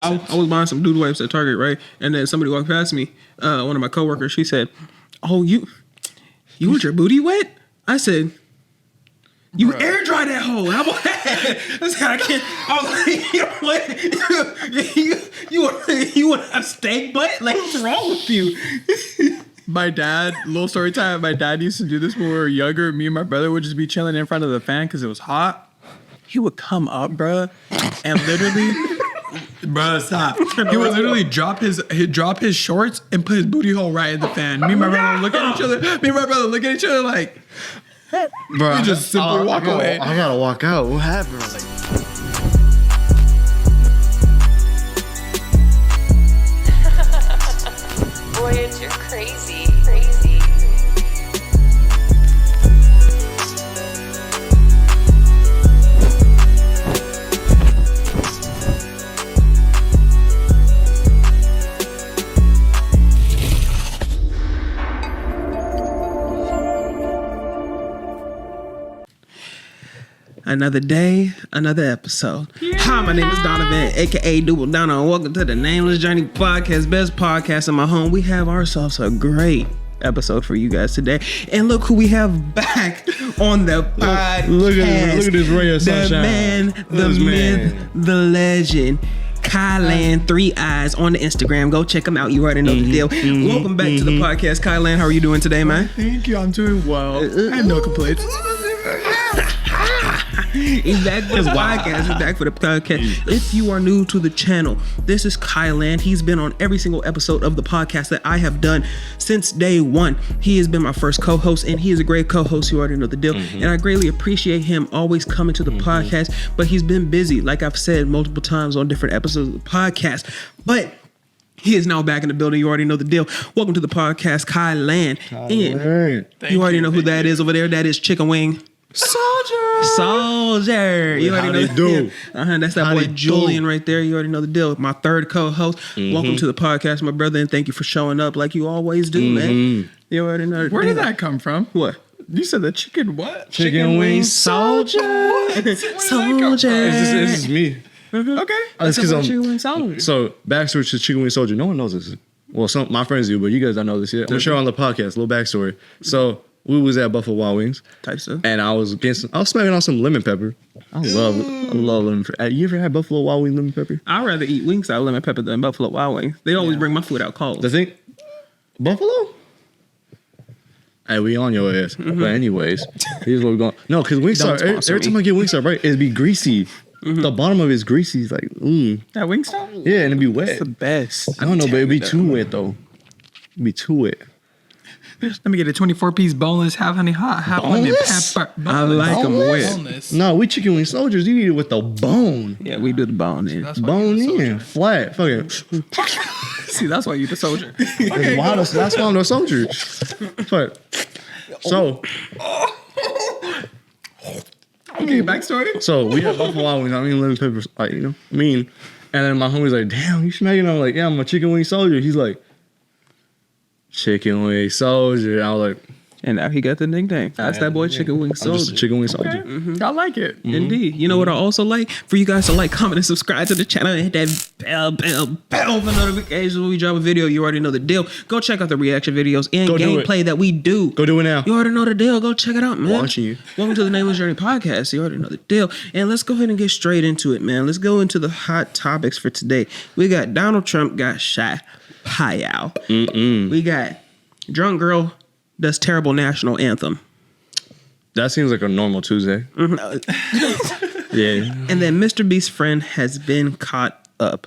I was buying some dude wipes at Target, right? And then somebody walked past me. One of my coworkers, she said, "Oh, you want your booty wet?" I said, "You air dry that hole." I said, "I can't." I was like, "You want a steak butt? Like, what's wrong with you?" My dad, little story time. My dad used to do this when we were younger. Me and my brother would just be chilling in front of the fan because it was hot. He would come up, bruh, and literally. Bro, stop. He would literally drop his shorts and put his booty hole right in the fan. Me and my brother look at each other. Like, bro, we just simply walk away. I gotta walk out. What happened? Voyage, you're crazy. Another day, another episode. Yeah. Hi, my name is Donovan, aka Dono, and welcome to the Nameless Journey podcast, best podcast in my home. We have ourselves a great episode for you guys today, and look who we have back on the podcast. Look at this ray of sunshine. The man, the myth, the legend. Khiiiland 3 Eyes on the Instagram. Go check him out. You already know the deal. Welcome back to the podcast, Khiiiland. How are you doing today, man? Thank you. I'm doing well. I have no complaints. He's back for the podcast. He's back for the podcast. If you are new to the channel, this is Khiiiland. He's been on every single episode of the podcast that I have done since day one. He has been my first co-host, and he is a great co-host. You already know the deal. And I greatly appreciate him always coming to the podcast. But he's been busy, like I've said multiple times on different episodes of the podcast. But he is now back in the building. You already know the deal. Welcome to the podcast, Khiiiland. And you already know who that is over there. That is Chicken Wing Soldier. You already know the deal. That's that boy Julian right there. You already know the deal. My third co-host. Welcome to the podcast, my brother, and thank you for showing up like you always do, man. You already know the deal. Where did that come from? What? You said the chicken what? Chicken wing soldier. Soldier. This is me. Okay. It's because Chicken Wing Soldier. So backstory to Chicken Wing Soldier. No one knows this. Well, some my friends do, but you guys don't know this yet. I'm sure on the podcast. Little backstory. So we was at Buffalo Wild Wings Type stuff. and I was smacking on some lemon pepper. I love lemon pepper. You ever had Buffalo Wild Wings lemon pepper? I'd rather eat wings out of lemon pepper than Buffalo Wild Wings. They always bring my food out cold. The thing, Buffalo. Hey, we on your ass. But anyways, here's what we're going. No, because Wingstop, every time I get Wingstop, right, it'd be greasy. The bottom of it's greasy. It's like, That Wingstop? Yeah, and it'd be wet. It's the best. I don't know, but it'd be too wet, though. It'd be too wet. Let me get a 24-piece boneless, half honey hot, half lemon pepper. I like them wet. Boneless. No, we Chicken Wing Soldiers. You eat it with the bone. Yeah, we do the bone in. Bone in. Flat. Fuck it. See, that's why you the soldier. Okay, that's why I'm the soldier. Fuck. So. Okay, backstory. So we had Buffalo Wild Wings. I mean, lemon peppers, like, you know, mean. And then my homie's like, "Damn, you smacking?" I'm like, "Yeah, I'm a Chicken Wing Soldier." He's like, "Chicken Wing Soldier." I was like, And now he got the nickname. That's that boy Chicken Wing I'm just a Soldier. Chicken Wing Soldier. Okay. I like it. Indeed. You know what I also like? For you guys to like, comment, and subscribe to the channel and hit that bell for notifications when we drop a video. You already know the deal. Go check out the reaction videos and gameplay that we do. Go do it now. You already know the deal. Go check it out, man. Watching you. Welcome to the Nameless Journey podcast. You already know the deal. And let's go ahead and get straight into it, man. Let's go into the hot topics for today. We got Donald Trump got shot. Pow. We got drunk girl does terrible national anthem. That seems like a normal Tuesday. Yeah. And then Mr. Beast's friend has been caught up.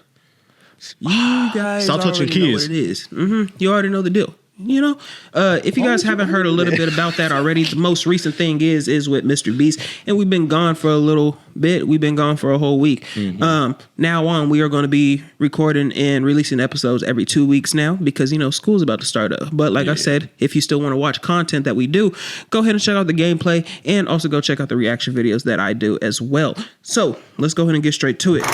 You guys Stop touching already know kids. what it is. You already know the deal. You know, if you guys haven't heard a little bit about that already, the most recent thing is with Mr. Beast, and we've been gone for a little bit. We've been gone for a whole week. Now on, we are going to be recording and releasing episodes every 2 weeks now because, you know, school's about to start up. But like I said, if you still want to watch content that we do, go ahead and check out the gameplay and also go check out the reaction videos that I do as well. So let's go ahead and get straight to it.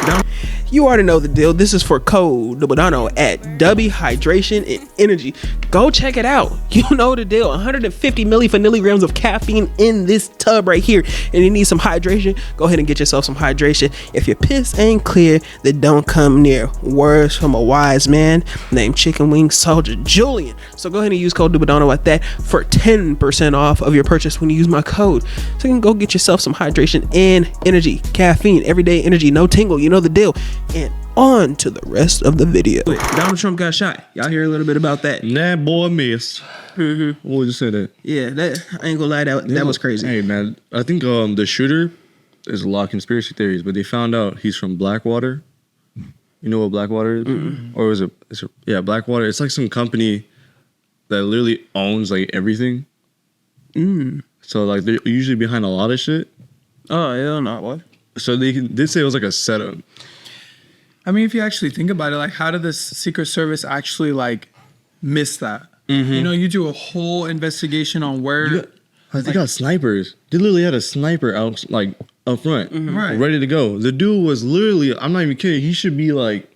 You already know the deal. This is for code Dono at DUBBY Hydration and Energy. Go check it out. You know the deal. 150 millilligrams of caffeine in this tub right here. And you need some hydration, go ahead and get yourself some hydration. If your piss ain't clear, then don't come near. Words from a wise man named Chicken Wing Soldier Julian. So go ahead and use code Dono at that for 10% off of your purchase when you use my code. So you can go get yourself some hydration and energy. Caffeine, everyday energy, no tingle. You know the deal. And on to the rest of the video. Donald Trump got shot. Y'all hear a little bit about that? That boy missed. What would you say that? Yeah, that I ain't gonna lie, that was crazy. Hey man, I think the shooter, there's a lot of conspiracy theories, but they found out he's from Blackwater. You know what Blackwater is? Or is it? Yeah, Blackwater. It's like some company that literally owns like everything. So like they're usually behind a lot of shit. Oh hell no, what? So they did say it was like a setup. I mean, if you actually think about it, like, how did the Secret Service actually like miss that? You know, you do a whole investigation on where. They got snipers. They literally had a sniper out up front, ready to go. The dude was literally, I'm not even kidding, he should be like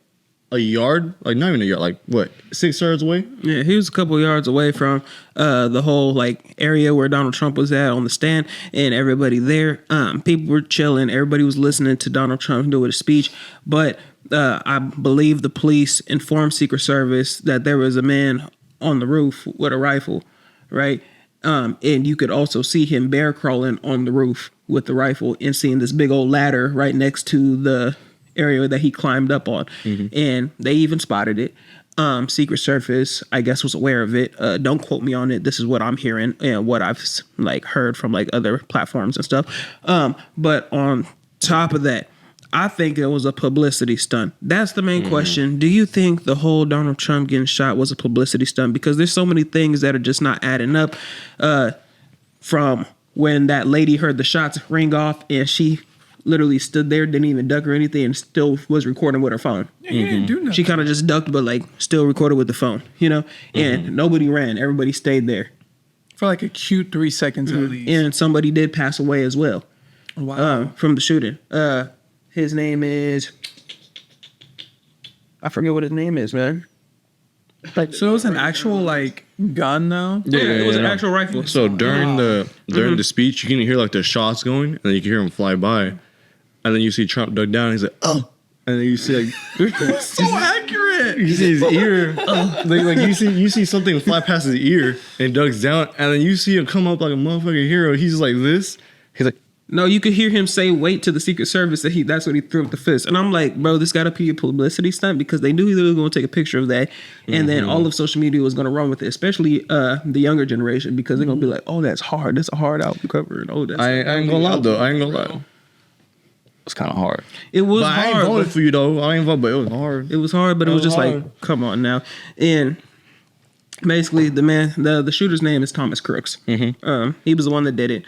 a yard, like not even a yard, like what, 6 yards away? Yeah, he was a couple yards away from the whole like area where Donald Trump was at on the stand, and everybody there. People were chilling. Everybody was listening to Donald Trump do his speech, but I believe the police informed Secret Service that there was a man on the roof with a rifle, right? And you could also see him bear crawling on the roof with the rifle and seeing this big old ladder right next to the area that he climbed up on. And they even spotted it. Secret Service, I guess, was aware of it. Don't quote me on it. This is what I'm hearing and what I've like heard from like other platforms and stuff. But on top of that, I think it was a publicity stunt. That's the main question. Do you think the whole Donald Trump getting shot was a publicity stunt? Because there's so many things that are just not adding up. From when that lady heard the shots ring off and she literally stood there, didn't even duck or anything, and still was recording with her phone. Yeah, you didn't do nothing. She kind of just ducked, but like still recorded with the phone, you know? And nobody ran. Everybody stayed there. For like a cute 3 seconds at least. And somebody did pass away as well. Wow. From the shooting. His name is, I forget what his name is, man. Like, So it was an actual like gun though? yeah, it was an actual rifle. So during the speech, you can hear like the shots going, and then you can hear him fly by, and then you see Trump duck down. He's like, oh, and then you see like So accurate. you see his ear, like you see something fly past his ear, and he ducks down, and then you see him come up like a motherfucking hero. He's like this. He's like, No, you could hear him say wait to the Secret Service that that's what he threw up the fist. And I'm like, bro, this gotta be a publicity stunt because they knew they were gonna take a picture of that. And then all of social media was gonna run with it, especially the younger generation, because they're gonna be like, oh, that's hard. That's a hard album cover. And oh, that's I ain't gonna lie though. I ain't gonna lie. It's kind of hard. It was But I ain't hard. voted But for you though. I ain't voted, but it was hard. it was hard, but it was just like, come on now. And basically the shooter's name is Thomas Crooks. He was the one that did it.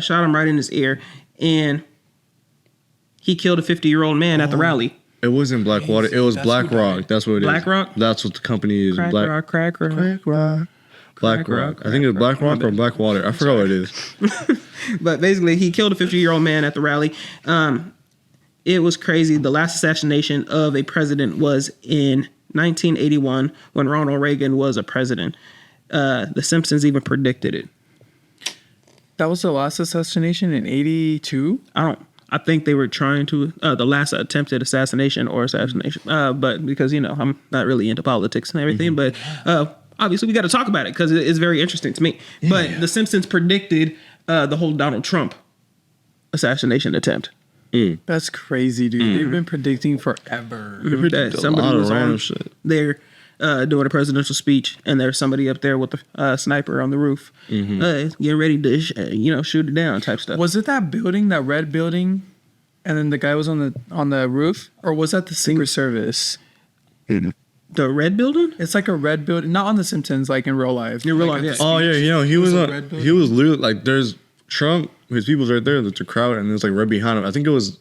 Shot him right in his ear. And he killed a 50-year-old man at the rally. It wasn't Blackwater. It was Black Rock. That's what it is. Black Rock? That's what the company is. Crack Rock. Black Rock. I think it's Black Rock or Blackwater. I forgot what it is. But basically, he killed a 50-year-old man at the rally. It was crazy. The last assassination of a president was in 1981 when Ronald Reagan was a president. The Simpsons even predicted it. That was the last assassination in 82? I think they were trying to the last attempted assassination. But because I'm not really into politics and everything, but obviously we got to talk about it because it's very interesting to me. Yeah. But the Simpsons predicted the whole Donald Trump assassination attempt. That's crazy, dude. They've been predicting forever. That somebody was on there doing a presidential speech, and there's somebody up there with a sniper on the roof, getting ready to shoot it down type stuff. Was it that building, that red building, and then the guy was on the roof, or was that the Secret Service? The red building? It's like a red building, not on The Simpsons, like in real life. In real life, yeah. Oh yeah, he was literally like there's Trump, his people's right there, there's a crowd, and there's like right behind him. I think it was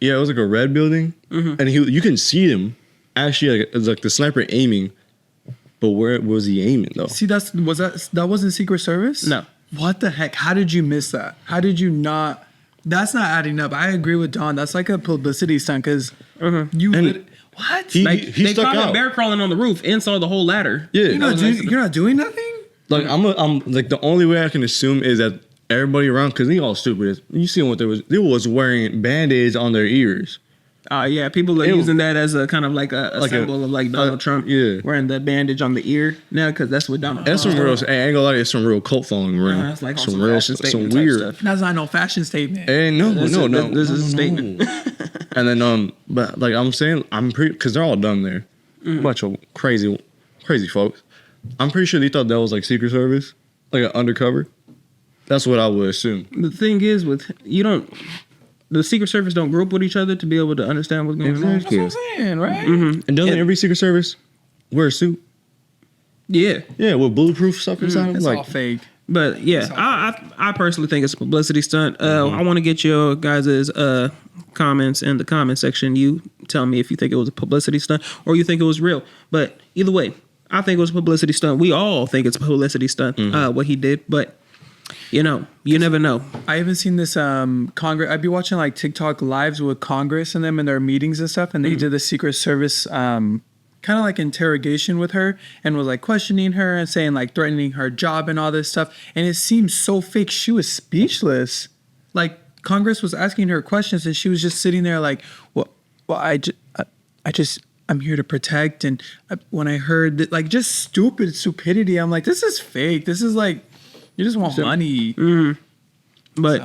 like a red building, and you can see him. Actually, like, it's like the sniper aiming, but where was he aiming though? See, that wasn't Secret Service? No. What the heck? How did you miss that? How did you not? That's not adding up. I agree with Don. That's like a publicity stunt because What? He They stuck caught him out. bear crawling on the roof and saw the whole ladder. Yeah, You're not doing nothing? like I'm like the only way I can assume is that everybody around, because they all stupid. You see what they was wearing band-aids on their ears. Yeah, people are using that as a kind of like a symbol of like Donald Trump wearing the bandage on the ear now because that's what Donald. That's some real. I ain't gonna lie, it's some real cult following, right? That's like some real, some weird stuff. That's not no fashion statement. Hey, no. This is a statement. And then but like I'm saying, I'm pretty because they're all done there. Bunch of crazy folks. I'm pretty sure they thought that was like Secret Service, like an undercover. That's what I would assume. The thing is, the Secret Service don't group with each other to be able to understand what's going on. That's what I'm saying, right? And doesn't every Secret Service wear a suit? Yeah, Yeah, with bulletproof stuff inside. It's Like, all fake. but yeah, I personally think it's a publicity stunt. I want to get your guys' comments in the comment section. You tell me if you think it was a publicity stunt or you think it was real. But either way, I think it was a publicity stunt. We all think it's a publicity stunt, what he did. But you never know. I haven't seen this Congress. I'd be watching like TikTok lives with Congress and them in their meetings and stuff, and they did the Secret Service kind of like interrogation with her and was like questioning her and saying like threatening her job and all this stuff. And it seemed so fake. She was speechless. Like Congress was asking her questions and she was just sitting there like, well, I'm here to protect. And when I heard that, like just stupidity, I'm like, this is fake. This is like, you just want money. But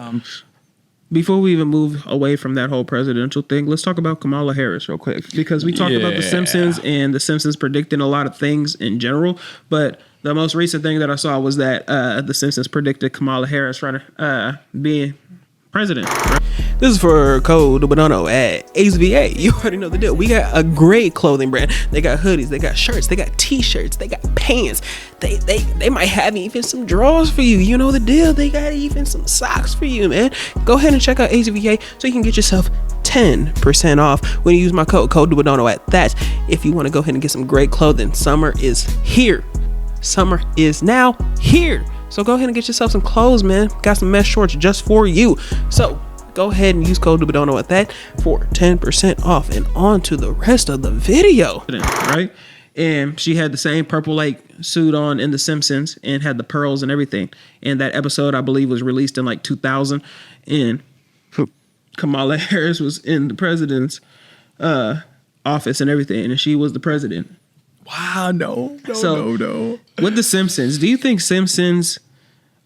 before we even move away from that whole presidential thing, let's talk about Kamala Harris real quick. Because we talked about The Simpsons and The Simpsons predicting a lot of things in general. But the most recent thing that I saw was that The Simpsons predicted Kamala Harris being president. This is for code Dono at AZVA. You already know the deal. We got a great clothing brand. They got hoodies, they got shirts, they got t-shirts, they got pants. They might have even some drawers for you. You know the deal. They got even some socks for you, man. Go ahead and check out AZVA so you can get yourself 10% off when you use my code Dono at that. If you want to go ahead and get some great clothing, summer is here. Summer is now here. So go ahead and get yourself some clothes, man. Got some mesh shorts just for you. So go ahead and use code Dono at that for 10% off and on to the rest of the video. Right? And she had the same purple like suit on in The Simpsons and had the pearls and everything. And that episode, I believe, was released in like 2000. And Kamala Harris was in the president's office and everything. And she was the president. Wow, no. With The Simpsons, do you think Simpsons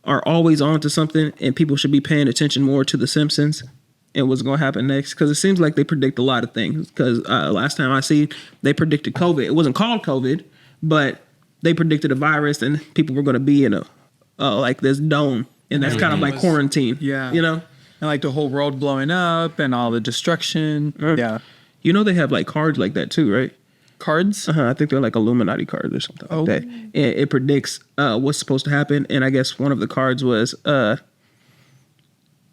are always on to something and people should be paying attention more to The Simpsons and what's going to happen next? Because it seems like they predict a lot of things. Because last time I see, they predicted COVID. It wasn't called COVID, but they predicted a virus and people were going to be in a like this dome. And that's kind of like quarantine. Yeah. You know? And like the whole world blowing up and all the destruction. Yeah. You know they have like cards like that too, right? Cards? I think they're like Illuminati cards or something like that. And it predicts what's supposed to happen. And I guess one of the cards was there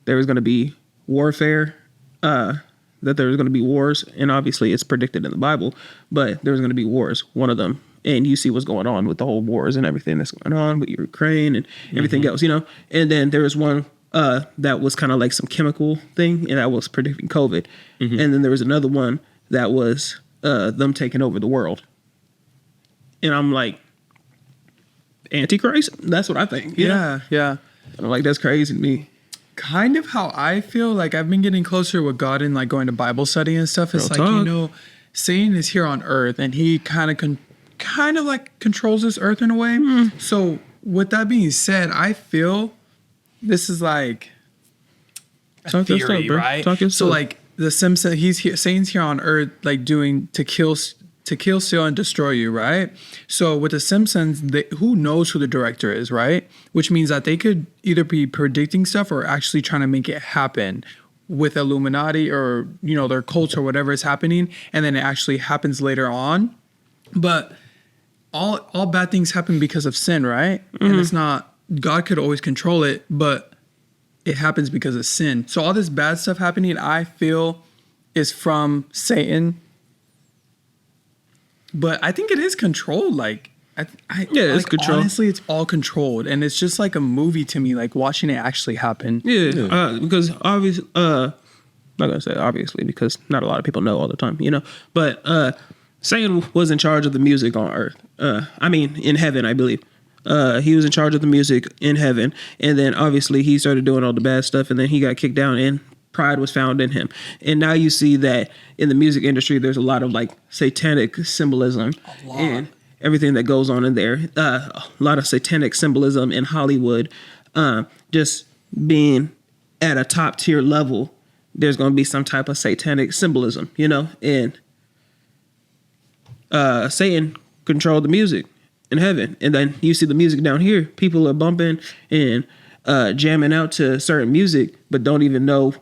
was going to be warfare, that there was going to be wars. And obviously it's predicted in the Bible, but there's going to be wars, one of them. And you see what's going on with the whole wars and everything that's going on with Ukraine and everything else, And then there was one that was kind of like some chemical thing, and that was predicting COVID. And then there was another one that was them taking over the world. And I'm like, Antichrist? That's what I think. Yeah. I'm like, that's crazy to me. Kind of how I feel. Like I've been getting closer with God and like going to Bible study and stuff. It's Real like, talk. Satan is here on earth and he kind of like controls this earth in a way. So with that being said, I feel this is like a theory, right? So like the Simpson, Satan's here on earth, like doing to kill, steal, and destroy you, right? So with the Simpsons, who knows who the director is, right? Which means that they could either be predicting stuff or actually trying to make it happen with Illuminati or their cult or whatever is happening, and then it actually happens later on. But all bad things happen because of sin, right? And it's not, God could always control it, but it happens because of sin. So all this bad stuff happening, I feel, is from Satan. But I think it is controlled. Like, it's controlled. Honestly, it's all controlled, and it's just like a movie to me. Like watching it actually happen. Yeah. Because obviously, not gonna say obviously because not a lot of people know all the time, you know. But Satan was in charge of the music on earth. I mean, in heaven, I believe. He was in charge of the music in heaven, and then obviously he started doing all the bad stuff, and then he got kicked down, and pride was found in him. And now you see that in the music industry, there's a lot of like satanic symbolism and everything that goes on in there. A lot of satanic symbolism in Hollywood, just being at a top tier level. There's going to be some type of satanic symbolism, you know, and Satan controlled the music in heaven. And then you see the music down here. People are bumping and jamming out to certain music, but don't even know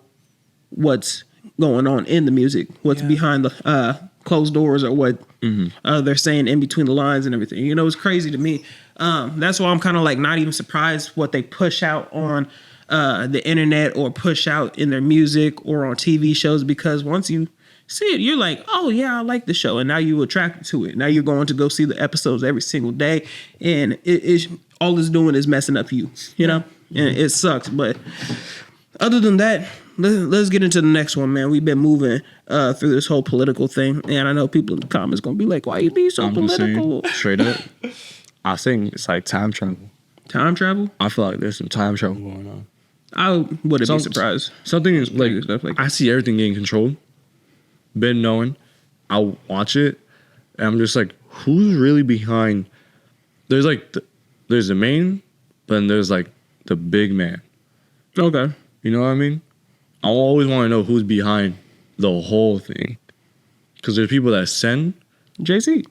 what's going on in the music, what's behind the closed doors, or what they're saying in between the lines and everything. You know, it's crazy to me. That's why I'm kind of like not even surprised what they push out on the internet or push out in their music or on TV shows, because once you see it, you're like, oh yeah, I like the show, and now you're attracted to it. Now you're going to go see the episodes every single day, and it all it's doing is messing up you know, and it sucks. But other than that, let's get into the next one, man. We've been moving through this whole political thing, and I know people in the comments gonna be like, why you be so political? Saying, straight up, I think it's like time travel. Time travel? I feel like there's some time travel going on. I wouldn't be surprised. Something is like I see everything getting controlled. Been knowing, I'll watch it, and I'm just like, who's really behind? There's like, there's the main, but then there's like the big man. Okay. You know what I mean? I always want to know who's behind the whole thing, because there's people that send. Jay-Z.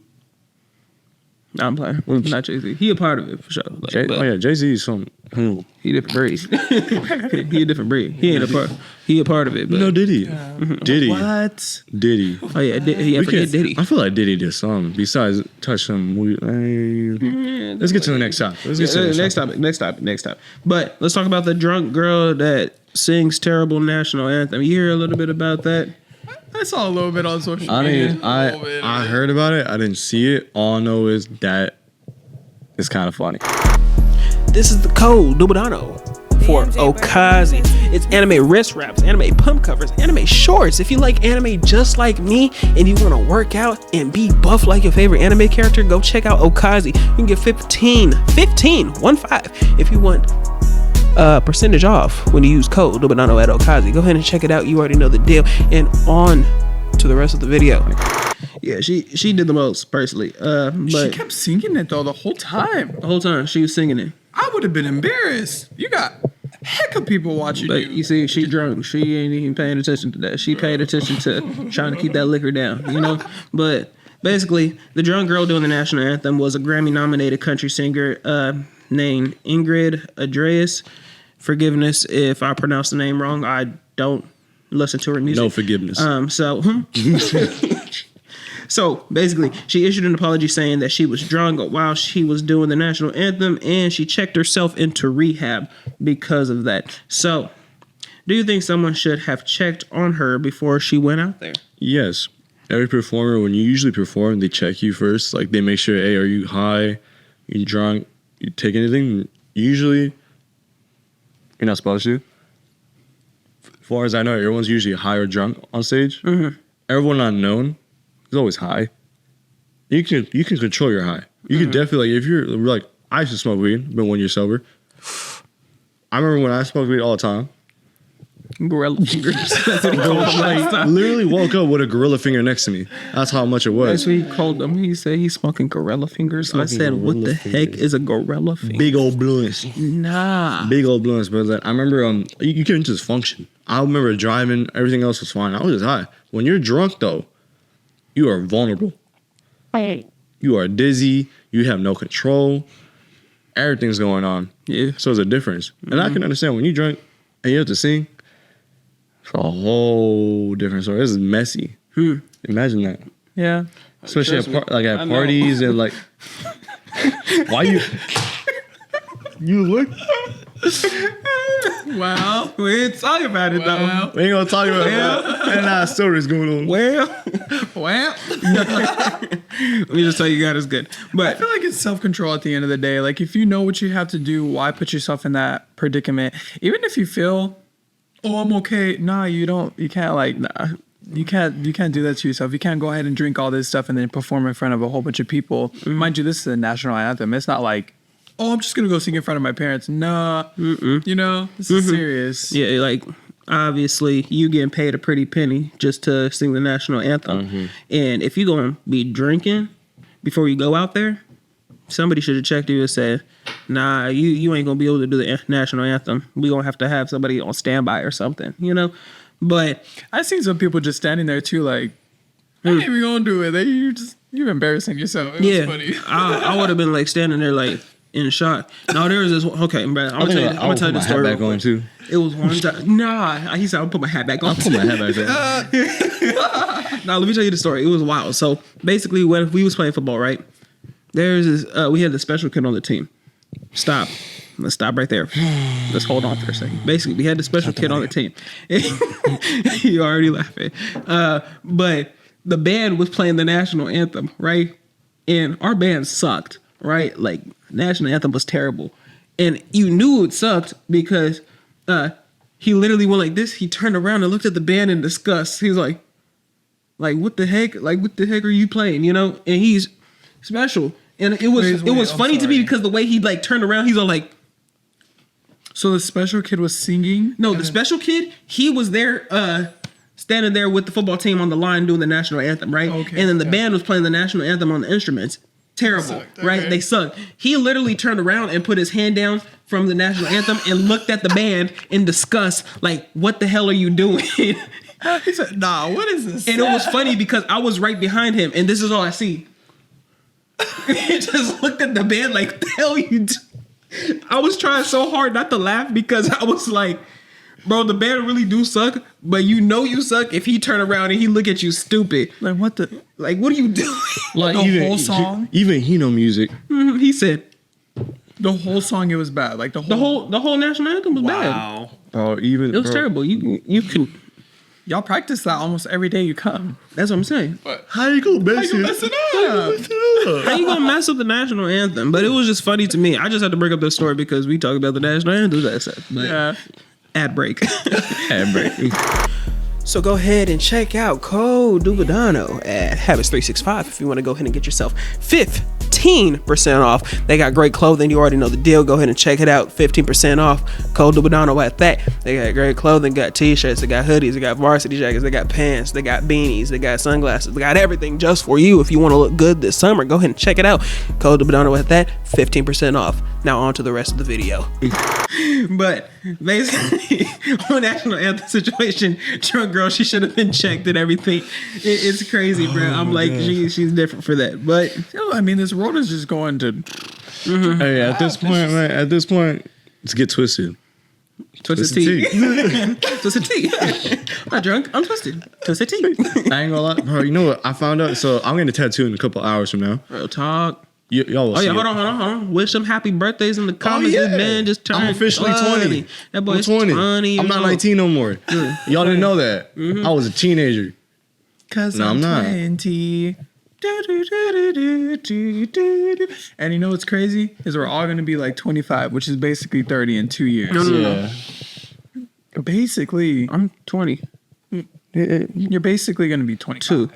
No, I'm playing. Not Jay-Z. He a part of it for sure. Like, oh yeah, Jay-Z is some. He a different breed. He a different breed. He ain't a part. He a part of it. But. No, Diddy. Diddy. What? Diddy. Oh yeah, forget Diddy. I feel like Diddy did something besides touch some. Let's get to the next topic. Next topic. But let's talk about the drunk girl that sings terrible national anthem. You hear a little bit about that? I saw a little bit on social media. I heard about it. I didn't see it. All I know is that it's kind of funny. This is the code Dono for OKAZE. It's anime wrist wraps, anime pump covers, anime shorts. If you like anime just like me and you want to work out and be buff like your favorite anime character, go check out OKAZE. You can get 15 if you want percentage off when you use code Dono at OKAZE. Go ahead and check it out. You already know the deal. And on to the rest of the video. Yeah, she did the most personally. But she kept singing it though the whole time. The whole time she was singing it. I would have been embarrassed. You got a heck of people watching but you. You see, she drunk. She ain't even paying attention to that. She paid attention to trying to keep that liquor down, you know? But basically, the drunk girl doing the national anthem was a Grammy-nominated country singer named Ingrid Andreas. Forgiveness if I pronounce the name wrong. I don't listen to her music. No forgiveness. So basically, she issued an apology saying that she was drunk while she was doing the national anthem, and she checked herself into rehab because of that. So, do you think someone should have checked on her before she went out there? Yes. Every performer, when you usually perform, they check you first. Like, they make sure, hey, are you high? You drunk? You take anything? Usually, you're not supposed to. As far as I know, everyone's usually high or drunk on stage. Mm-hmm. Everyone unknown is always high. You can control your high. You can definitely, like, if you're like, I used to smoke weed, but when you're sober. I remember when I smoked weed all the time. Gorilla fingers. That's what he called them last time. Literally woke up with a gorilla finger next to me. That's how much it was. That's what he called them. He said he's smoking gorilla fingers. I said, what the heck is a gorilla finger? Big old blunts. Nah. Big old blunts. But like, I remember you couldn't just function. I remember driving. Everything else was fine. I was just high. When you're drunk, though, you are vulnerable. You are dizzy. You have no control. Everything's going on. Yeah. So there's a difference. And I can understand when you drunk and you have to sing, it's a whole different story. This is messy. Imagine that. Yeah. Especially at parties and like, why you look? Wow. We ain't talking about it though. We ain't gonna talk about it. And our stories going on. Well, Well. let me just tell you, God is good. But I feel like it's self-control at the end of the day. Like, if you know what you have to do, why put yourself in that predicament? Even if you feel oh, I'm okay. Nah, you don't. You can't like. Nah, you can't do that to yourself. You can't go ahead and drink all this stuff and then perform in front of a whole bunch of people. Mind you, this is a national anthem. It's not like, oh, I'm just gonna go sing in front of my parents. Nah, you know, this is serious. Yeah, like obviously you getting paid a pretty penny just to sing the national anthem, and if you gonna be drinking before you go out there, somebody should have checked you and said, nah, you ain't gonna be able to do the national anthem. We gonna have to have somebody on standby or something, you know. But I seen some people just standing there too, like, I ain't even gonna do it. You're embarrassing yourself. It was funny. I would have been like standing there like in shock. No, there was this. Okay, bro, I'm gonna tell you the story. Back on too. It was one time. Nah, he said I'll put my hat back on. I'll put my hat back on. Now let me tell you the story. It was wild. So basically, when we was playing football, right? There's this. We had the special kid on the team. Stop. Let's stop right there. Let's hold on for a second. Basically, we had the special kid on the team. You already laughing. But the band was playing the national anthem, right? And our band sucked, right? Like, national anthem was terrible. And you knew it sucked because he literally went like this. He turned around and looked at the band in disgust. He was like, what the heck? Like, what the heck are you playing? You know? And he's special. And it was funny to me because the way he like turned around, he's all like. So the special kid was singing? No, the special kid, he was there, standing there with the football team on the line doing the national anthem, right? Okay, and then the band was playing the national anthem on the instruments. Terrible, Sucked, right? okay. They sucked. He literally turned around and put his hand down from the national anthem and looked at the band in disgust, like, what the hell are you doing? He said, nah, what is this? And it was funny because I was right behind him, and this is all I see. He just looked at the band like, the hell you do? I was trying so hard not to laugh because I was like, bro, the band really do suck, but you know you suck if he turn around and he look at you stupid. Like, what are you doing? Like the whole song? Even he know music. He said The whole song, it was bad. Like the whole national anthem was bad. Wow. Oh, even It was terrible. You can. Y'all practice that almost every day you come. That's what I'm saying. How you gonna mess it up? How you gonna mess up the national anthem? But it was just funny to me. I just had to bring up this story because we talked about the national anthem. That's it. But Yeah. ad break. Ad break. So go ahead and check out code Dono at Habits365 if you want to go ahead and get yourself 15% off. They got great clothing. You already know the deal. Go ahead and check it out. 15% off. Code Dono at that. They got great clothing. Got t-shirts. They got hoodies. They got varsity jackets. They got pants. They got beanies. They got sunglasses. They got everything just for you. If you want to look good this summer, go ahead and check it out. Code Dono at that. 15% off. Now on to the rest of the video. But basically, on national anthem situation, drunk girl, she should have been checked and everything. It's crazy, bro. I'm like, she's different for that. But I mean, this world is just going to. Hey, at this point, man, let's get twisted. Twisted tea. Twisted tea. I'm not drunk. I'm twisted. Twisted tea. I ain't gonna lie, bro. You know what I found out? So I'm getting a tattoo in a couple hours from now. Real talk. Y'all will see hold it. on. Wish them happy birthdays in the comments. yeah. This man just turned I'm officially 20. That boy's I'm 20. 20. I'm not 19 no more. Y'all didn't know that. I was a teenager. Cause No, I'm not. 20. And you know what's crazy? Is we're all gonna be like 25, which is basically 30 in 2 years. No. Basically, I'm 20. you're basically gonna be 22.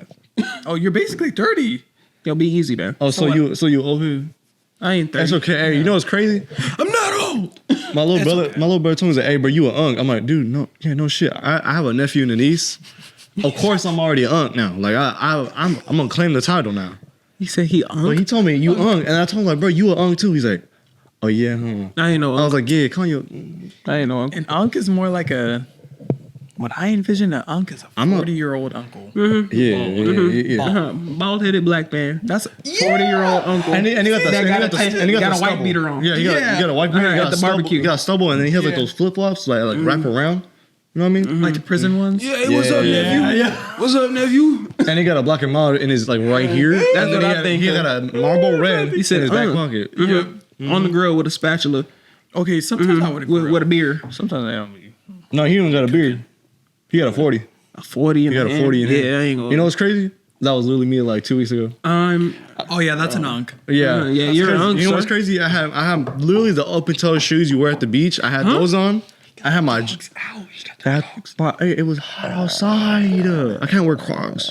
Oh, you're basically 30. It'll be easy, man. Oh, so you over? I ain't 30. That's okay. Hey, you know what's crazy? I'm not old. My little brother told me, "Hey, bro, you an unk." I'm like, dude, no shit. I have a nephew and a niece. Of course, I'm already an unk now. Like I'm gonna claim the title now. He said he unk. But he told me you unk, and I told him like, bro, you an unk too. He's like, oh yeah. I ain't know. I was like, yeah, come on, you. I ain't know. An unk is more like what I envision an unk is a 40-year-old uncle. Yeah. Bald-headed black man. That's 40-year-old uncle. And he got the and he got a white stubble. beater on. Yeah, he got a white beater. He got at the stubble, barbecue. He got stubble, and then he has like those flip flops, like wrap around. You know what I mean? like the prison ones. Yeah, hey, what's up, nephew? Yeah. What's up, nephew? And he got a black and mild in his like right here. That's what I think. He got a marble red. He said, in his back pocket. On the grill with a spatula. Okay, sometimes I would With a beer. Sometimes I don't. No, he don't got a beard. He got a 40. A 40 in He got the a 40 in hand. him. Yeah, I ain't gonna. You know what's crazy? That was literally me like 2 weeks ago. Oh yeah, that's an unk. Yeah, yeah, That's you're an crazy. unk, You know what's sir. crazy? I have literally the open toe shoes you wear at the beach. I had those on. I had my. It was hot outside. I can't wear Crocs.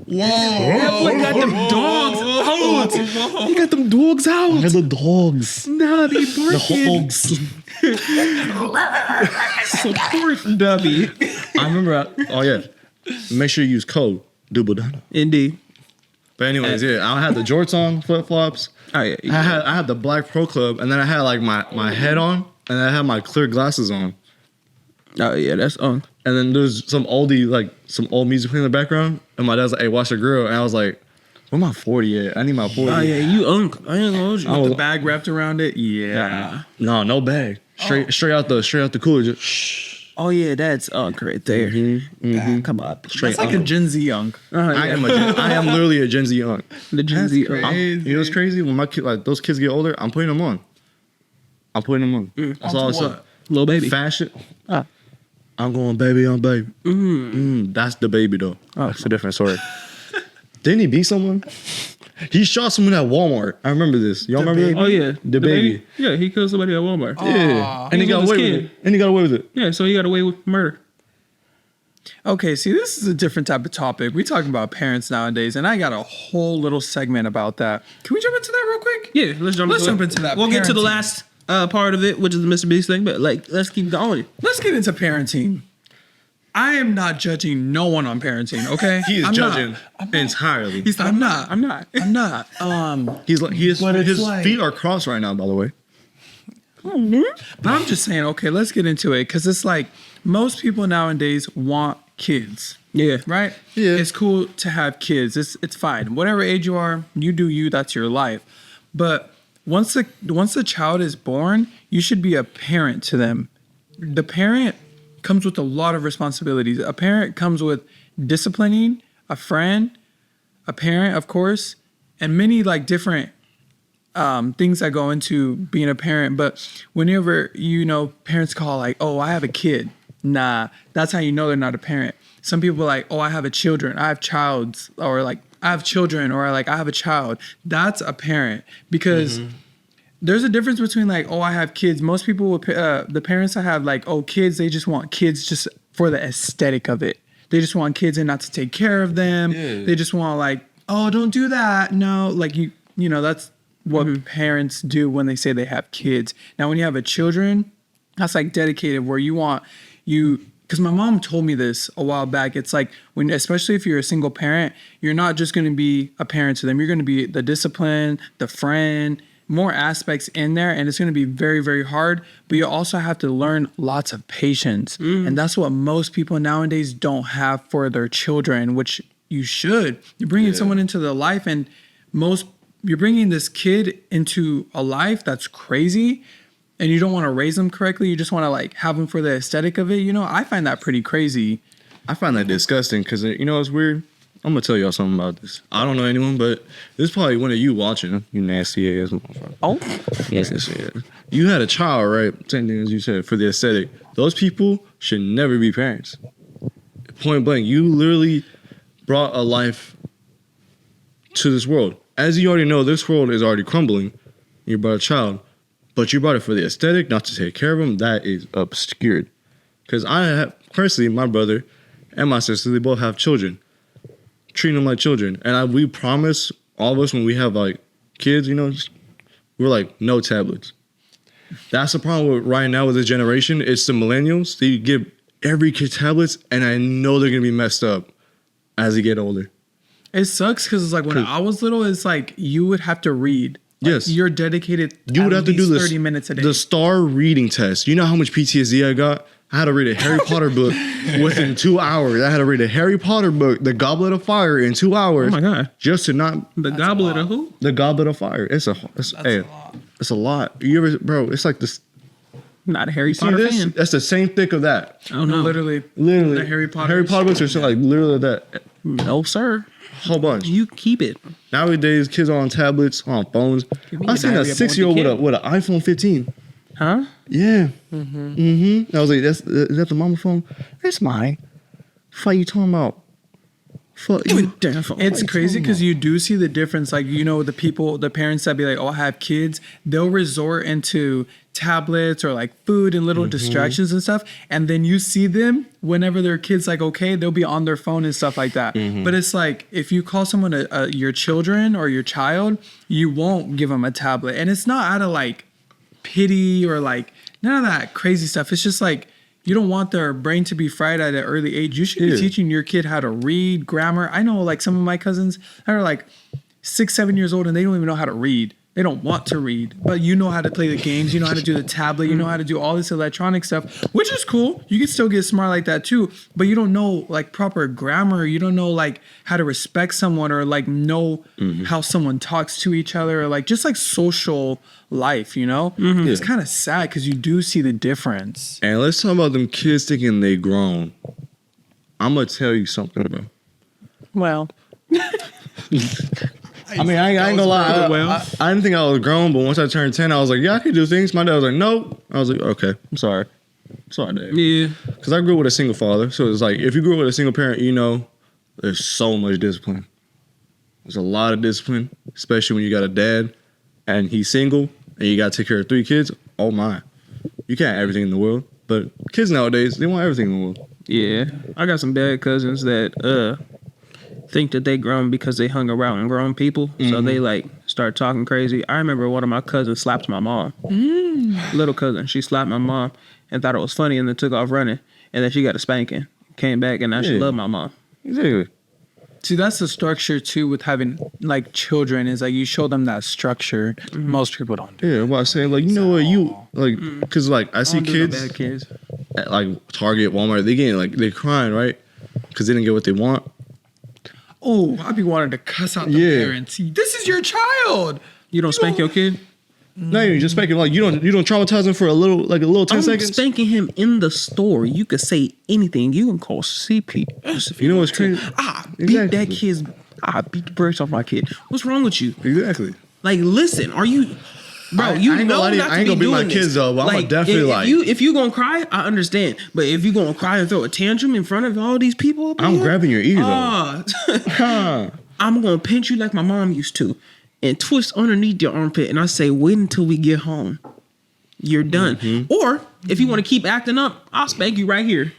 That boy got them dogs out. He got them dogs out. I had the dogs. Nah, they barking. The Support Dubby. I remember. Oh yeah. Make sure you use code Dono. Indeed. But anyways, yeah, I had the jorts on, flip flops. Oh yeah. I had the black Pro Club, and then I had like my head on, and then I had my clear glasses on. Oh yeah, that's And then there's some oldie, like some old music playing in the background, and my dad's like, "Hey, watch the grill," and I was like, "Where my 40 at? I need my 40." Oh yeah, you unk. I ain't gonna hold you. With the bag wrapped around it. Yeah. No bag. Straight out the cooler. Just shh. Oh yeah, that's unk right there. Come on. That's like a Gen Z young. I am literally a Gen Z unk. The Gen Z. You know what's crazy? When my kid, like those kids get older, I'm putting them on. That's all it's up. Little baby. Fashion. I'm going baby on baby. That's the baby though. That's a different story. Didn't he beat someone? He shot someone at Walmart. I remember this. Y'all remember that? Oh yeah, The baby. Yeah, he killed somebody at Walmart. Yeah, and he He got was away with with his it. And he got away with it. Yeah, so he got away with murder. Okay, see, this is a different type of topic. We talking about parents nowadays, and I got a whole little segment about that. Can we jump into that real quick? Yeah, let's jump into that. We'll get to the parenting. last part of it, which is the Mr. Beast thing, but like, let's keep going. Let's get into parenting. I am not judging no one on parenting, okay? He is I'm judging not. entirely. I'm not. I'm not. He's like his But it's like- feet are crossed right now. By the way. But I'm just saying, okay, let's get into it because it's like most people nowadays want kids, Yeah. right? Yeah. It's cool to have kids. It's fine. Whatever age you are, you do you. That's your life. But once the child is born, you should be a parent to them. The parent comes with a lot of responsibilities. A parent comes with disciplining, a friend, a parent, of course, and many like different things that go into being a parent. But whenever, parents call like, oh, I have a kid. Nah, that's how you know they're not a parent. Some people are like, oh, I have a children. I have childs. Or like, I have children. Or like, I have a child. That's a parent. Because there's a difference between like, oh, I have kids. Most people, the parents that have like, oh, kids, they just want kids just for the aesthetic of it. They just want kids and not to take care of them. Yeah. They just want like, oh, don't do that. No, like that's what parents do when they say they have kids. Now, when you have a children, that's like dedicated where because my mom told me this a while back. It's like especially if you're a single parent, you're not just going to be a parent to them. You're going to be the discipline, the friend, more aspects in there, and it's going to be very, very hard, but you also have to learn lots of patience. And that's what most people nowadays don't have for their children, which you should. You're bringing someone into their life, and you're bringing this kid into a life that's crazy, and you don't want to raise them correctly. You just want to like have them for the aesthetic of it. I find that pretty crazy. I find that disgusting because it's weird. I'm gonna tell y'all something about this. I don't know anyone, but this is probably one of you watching. You nasty ass motherfucker. Oh, yes. You had a child, right? Same thing as you said for the aesthetic. Those people should never be parents. Point blank, you literally brought a life to this world. As you already know, this world is already crumbling. You brought a child, but you brought it for the aesthetic, not to take care of them. That is obscured. Because I have, personally, my brother and my sister, they both have children. Treating them like children. And we promise, all of us, when we have like kids, we're like, no tablets. That's the problem with right now with this generation. It's the millennials. They give every kid tablets, and I know they're going to be messed up as they get older. It sucks because it's like when I was little, it's like you would have to read. Like, yes. You're dedicated You would have to do this 30 minutes a day. The star reading test. You know how much PTSD I got? I had to read a Harry Potter book within 2 hours. I had to read a Harry Potter book, The Goblet of Fire, in 2 hours. Oh my God. Just to not... The Goblet of who? The Goblet of Fire. It's a lot. It's a lot. You ever... Bro, it's like this... Not a Harry Potter fan. That's the same thick of that. Oh no. Literally. The Harry Potter. Harry Potter books are so like literally that. No, sir. Whole bunch. You keep it. Nowadays, kids are on tablets, on phones. I seen a 6-year-old with an iPhone 15. Huh? Yeah. I was like, is that the mama phone? It's mine. Fuck you talking about? Fuck you. It's crazy because you do see the difference. Like, the parents that be like, oh, I have kids. They'll resort into tablets or like food and little distractions and stuff, and then you see them whenever their kids like okay, they'll be on their phone and stuff like that. But it's like if you call someone your children or your child, you won't give them a tablet, and it's not out of like pity or like none of that crazy stuff. It's just like you don't want their brain to be fried at an early age. You should be teaching your kid how to read, grammar. I know like some of my cousins that are like 6-7 years old and they don't even know how to read. They don't want to read, but you know how to play the games. You know how to do the tablet. You know how to do all this electronic stuff, which is cool. You can still get smart like that too, but you don't know like proper grammar. You don't know like how to respect someone or like know how someone talks to each other or like just like social life, you know? It's kind of sad because you do see the difference. And let's talk about them kids thinking they grown. I'm going to tell you something, bro. Well... I mean, I ain't gonna lie. I didn't think I was grown, but once I turned 10, I was like, yeah, I can do things. My dad was like, no. I was like, okay, I'm sorry. Sorry, Dad. Yeah. Because I grew up with a single father. So it's like, if you grew up with a single parent, you know, there's so much discipline. There's a lot of discipline, especially when you got a dad and he's single and you got to take care of 3 kids. Oh, my. You can't have everything in the world. But kids nowadays, they want everything in the world. Yeah. I got some bad cousins that think that they grown because they hung around grown people. So they like start talking crazy. I remember one of my cousins slapped my mom. Little cousin. She slapped my mom and thought it was funny and then took off running. And then she got a spanking. Came back and now she loved my mom. Exactly. See, that's the structure too with having like children is like you show them that structure. Most people don't do. Yeah, what I say, like, you know what, you, like, because like I see Kids. kids Bad kids. at like Target, Walmart, they getting like, they're crying, right? Because they didn't get what they want. Oh, I be wanting to cuss out the parents. This is your child. You don't spank your kid? No, you just spanking like you don't traumatize them for a little 10 I'm seconds. spanking him in the store. You could say anything. You can call CPS. You know what's crazy? Beat that kid's. Beat the brakes off my kid. What's wrong with you? Exactly. Like, listen, are you, bro? I You ain't know gonna lie to you, not to I ain't be gonna beat doing my this. kids, though, but I'm definitely like- if you gonna cry, I understand. But if you gonna cry and throw a tantrum in front of all these people, I'm grabbing your ears though. I'm gonna pinch you like my mom used to, and twist underneath your armpit, and I say, wait until we get home. You're done. Or if you want to keep acting up, I'll spank you right here.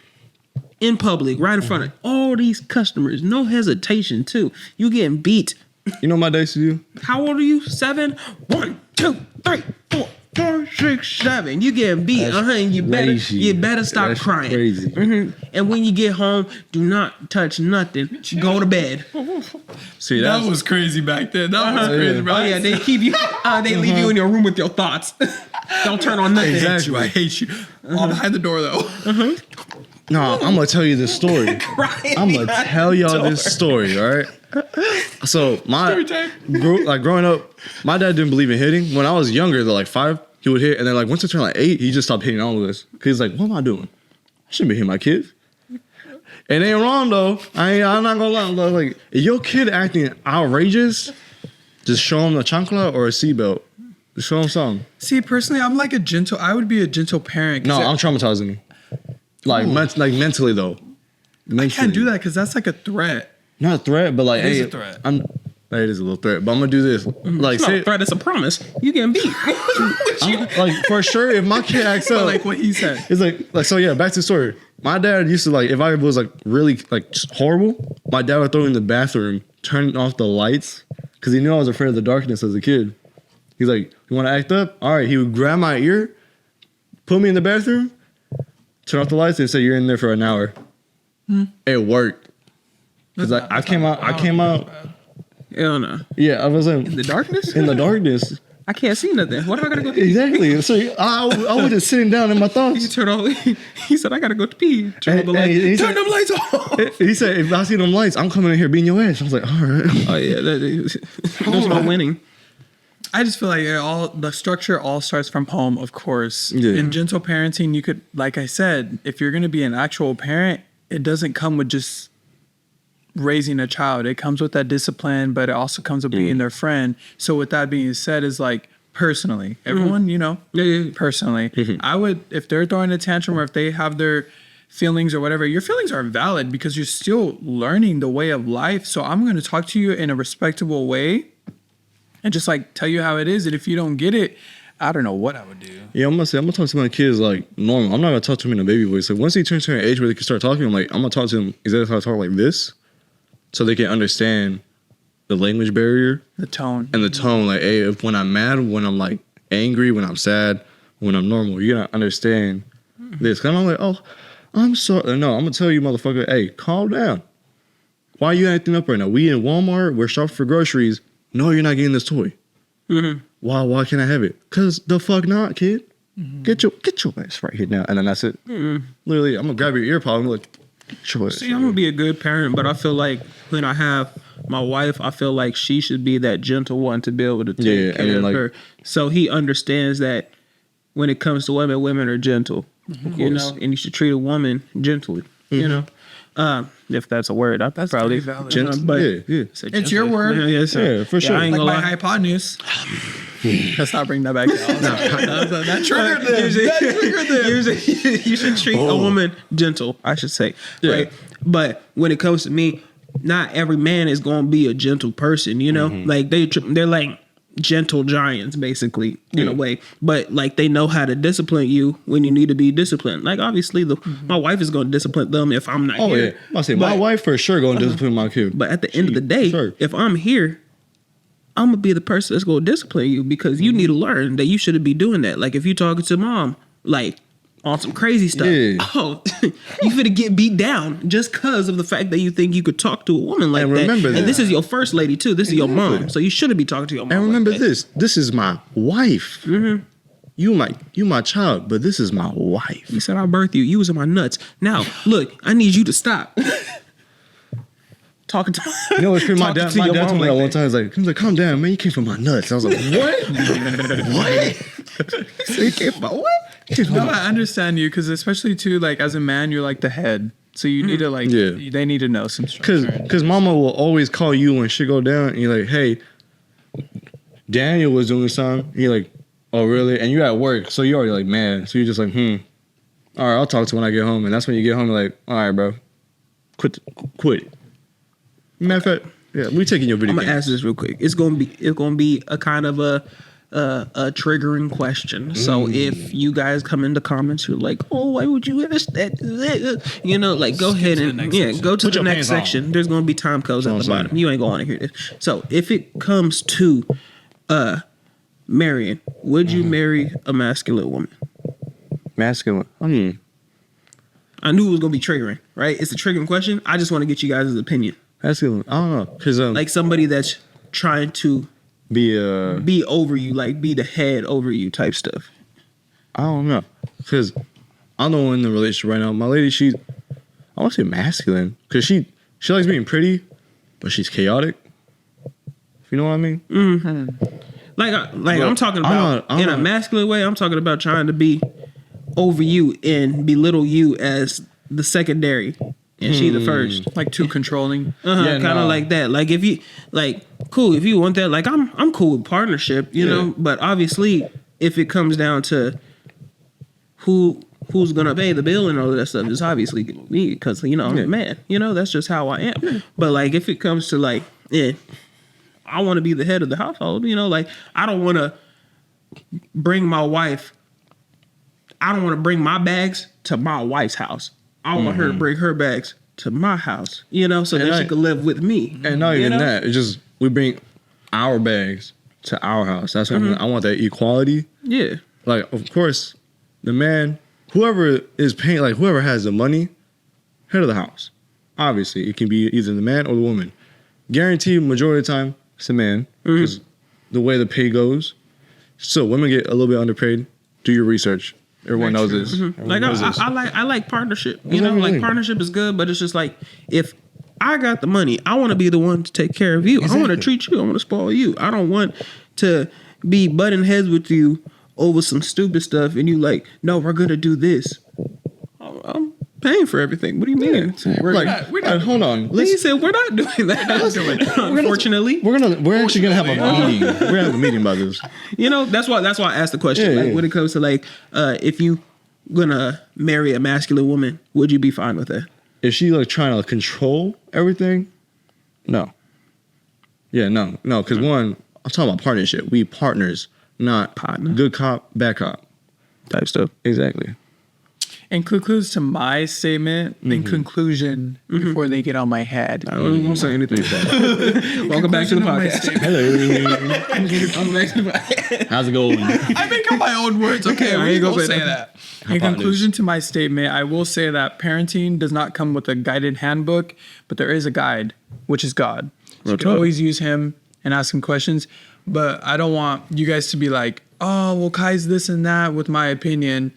In public, right in front of all these customers. No hesitation, too. You getting beat. You know what my dad used to do? How old are you? 7? 1, 2, 3, 4, 5, 6, 7. You getting beat. And you better stop That's crying. crazy. And when you get home, do not touch nothing. Go to bed. See, That was crazy back then. That was crazy, bro. Oh yeah, they keep you. They leave you in your room with your thoughts. Don't turn on nothing. Exactly. I hate you. All behind the door though. No, I'm gonna tell you this story. I'm gonna tell y'all this story, all right? So growing up, my dad didn't believe in hitting. When I was younger, though, like 5, he would hit, and then like once I turned like 8, he just stopped hitting all of us. Cause he's like, what am I doing? I shouldn't be hitting my kids. It ain't wrong though. I'm not gonna lie. Like, if your kid acting outrageous, just show him the chancla or a seatbelt. Just show him something. See, personally, I'm like I would be a gentle parent. No, I'm traumatizing him. Like, mentally though. I can't do that because that's like a threat. Not a threat, but like, It is hey, a threat. That is a little threat, but I'm gonna do this. Like, It's not a threat. It's a promise. You getting beat. like for sure, if my kid acts up, Like what he said. it's like so. Yeah, back to the story. My dad used to like if I was like really like just horrible, my dad would throw me in the bathroom, turn off the lights because he knew I was afraid of the darkness as a kid. He's like, "You want to act up? All right." He would grab my ear, put me in the bathroom, turn off the lights, and say, "You're in there for an hour." It worked. Cause I came out. Hell no. Yeah, I was In the darkness? in the darkness. I can't see nothing. What am I gonna go? Exactly. So I was just sitting down in my He thoughts. turned on. He said, "I gotta go to pee." Turn on the light. He Turn said, them lights off. he said, if I see them lights, I'm coming in here beating your ass. I was like, all right. Oh yeah, there's no winning. I just feel like the structure all starts from home, of course. Yeah. In gentle parenting, you could, like I said, if you're going to be an actual parent, it doesn't come with just raising a child. It comes with that discipline, but it also comes with being their friend. So with that being said, is like personally, everyone, you know, personally, I would, if they're throwing a tantrum or if they have their feelings or whatever, your feelings are valid because you're still learning the way of life. So I'm going to talk to you in a respectable way and just like tell you how it is. And if you don't get it, I don't know what I would do. Yeah, I'm gonna talk to my kids like normal. I'm not gonna talk to him in a baby voice. Like once he turns to an age where they can start talking, I'm gonna talk to them exactly how I talk like this, so they can understand the language barrier, The tone. and the tone. Like, hey, if when I'm mad, when I'm like angry, when I'm sad, when I'm normal, you gotta understand this. Cause I'm like, oh, I'm sorry. No, I'm gonna tell you, motherfucker, hey, calm down. Why are you acting up right now? We in Walmart, we're shopping for groceries. No, you're not getting this toy. Mm-hmm. Why can't I have it? Cause the fuck not, kid. Get your ass right here now. And then that's it. Literally, I'm gonna grab your ear pod and be like, get your ass. See, I'm gonna be a good parent, but I feel like when I have my wife, I feel like she should be that gentle one to be able to take care of her. So he understands that when it comes to women are gentle, you know, and you should treat a woman gently, you know. If that's a word, that's probably valid. Gentle, but yeah. It's your word. Yeah, Yeah, for sure. I ain't Like gonna my lie. hypotenuse. Let's not bring that back. That triggered them. Usually- That triggered them. Usually, you should treat a woman gentle, I should say. Yeah. Right? But when it comes to me, not every man is going to be a gentle person, you know? Like, they're like gentle giants, basically, in a way. But, like, they know how to discipline you when you need to be disciplined. Like, obviously, my wife is going to discipline them if I'm not Oh here. yeah. I say my wife for sure gonna discipline my kid. But at the end of the day, sure. if I'm here, I'm gonna be the person that's gonna discipline you because you need to learn that you shouldn't be doing that. Like if you talking to mom, like on some crazy stuff, oh, you finna get beat down just because of the fact that you think you could talk to a woman like And that. remember And that. this is your first lady too. This is your mom, so you shouldn't be talking to your mom. And remember like that. this. This is my wife. You my child, but this is my wife. You said I birthed you. You was in my nuts. Now look, I need you to stop. Talking to You know what's crazy? My talking dad to your told mom me that like one time. He was like, calm down, man. You came from my nuts. I was like, what? You came from what? No, I understand you because especially too, like as a man, you're like the head, so you need to like. Yeah. They need to know some structure. Because mama will always call you when shit go down. And you're like, hey, Daniel was doing something. And you're like, oh, really? And you're at work. So you're already like mad. So you're just like, all right, I'll talk to when I get home. And that's when you get home, you're like, all right, bro. Quit it. Matter of fact, yeah, we taking your video I'm gonna game. ask this real quick. It's gonna be a kind of a triggering question. So if you guys come in the comments, you're like, oh, why would you understand? You know, like go ahead and go to Put the your next pants on. section. There's gonna be time codes at the Awesome. bottom. You ain't gonna want to hear this. So if it comes to marrying, would you marry a masculine woman? Masculine. I knew it was gonna be triggering, right? It's a triggering question. I just want to get you guys' opinion. Masculine. I don't know. Because Like somebody that's trying to be over you, like be the head over you type stuff. I don't know. Because I'm the one in the relationship right now. My lady, I want to say masculine. Because she likes being pretty, but she's chaotic. If you know what I mean? Like I'm talking about in a masculine way. I'm talking about trying to be over you and belittle you as the secondary, and she the first. Like too controlling. Kind of like that. Like if you cool. If you want that, like I'm cool with partnership, you know. But obviously, if it comes down to who's gonna pay the bill and all of that stuff, it's obviously me because I'm a man. You know, that's just how I am. But like if it comes to like, I want to be the head of the household. You know, like I don't want to bring my wife. I don't want to bring my bags to my wife's house. I want her to bring her bags to my house, you know, so that she can live with me. And not even know? that. It's just we bring our bags to our house. That's what I want, that equality. Yeah. Like, of course, the man, whoever is paying, like whoever has the money, head of the house. Obviously, it can be either the man or the woman. Guaranteed, majority of the time, it's the man because the way the pay goes. So women get a little bit underpaid. Do your research. Everyone knows this. Like I like partnership. You know, like partnership is good, but it's just like if I got the money, I want to be the one to take care of you. I want to treat you. I want to spoil you. I don't want to be butting heads with you over some stupid stuff and you like, no, we're gonna do this. I'm paying for everything. What do you mean? We're not hold on. He said we're not doing that. Unfortunately, We're actually gonna have a meeting. We're gonna have a meeting about this. you know, that's why I asked the question. Yeah, Like when it comes to like, if you gonna marry a masculine woman, would you be fine with that? If she like trying to control everything, no. Yeah, no. Because one, I'm talking about partnership. We partners, not Partner. good cop, bad cop. Type stuff. Exactly. In concludes to my statement, in conclusion, before they get on my head. I don't want to say anything. Welcome back to the podcast. Hello. Welcome back to the podcast. How's it going? I make up my own words. Okay, I we ain't ain't gonna gonna say say that. that. In conclusion to my statement, I will say that parenting does not come with a guided handbook, but there is a guide, which is God. So you can Okay. always use him and ask him questions. But I don't want you guys to be like, oh, well, Kai's this and that with my opinion.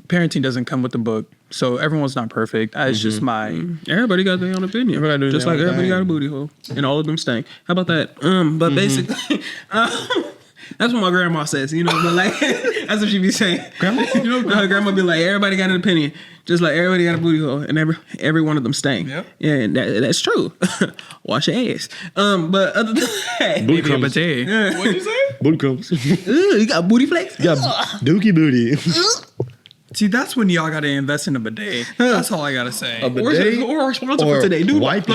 Parenting doesn't come with the book. So everyone's not perfect. It's just my... Everybody got their own opinion. Everybody do Just their like own everybody thing. got a booty hole. And all of them stink. How about that? But basically, that's what my grandma says, you know, but like, that's what she be saying. Grandma? You know, her grandma be like, everybody got an opinion. Just like everybody got a booty hole. And every one of them stink. Yep. Yeah, and that's true. Wash your ass. But other than that, Booty Maybe a crumbs. bidet. What'd you say? Booty crumbs. ooh, you got booty flakes? You got dookie booty. See, that's when y'all got to invest in a bidet. That's all I got to say. A bidet Or our sponsor or for today, dude. wipes.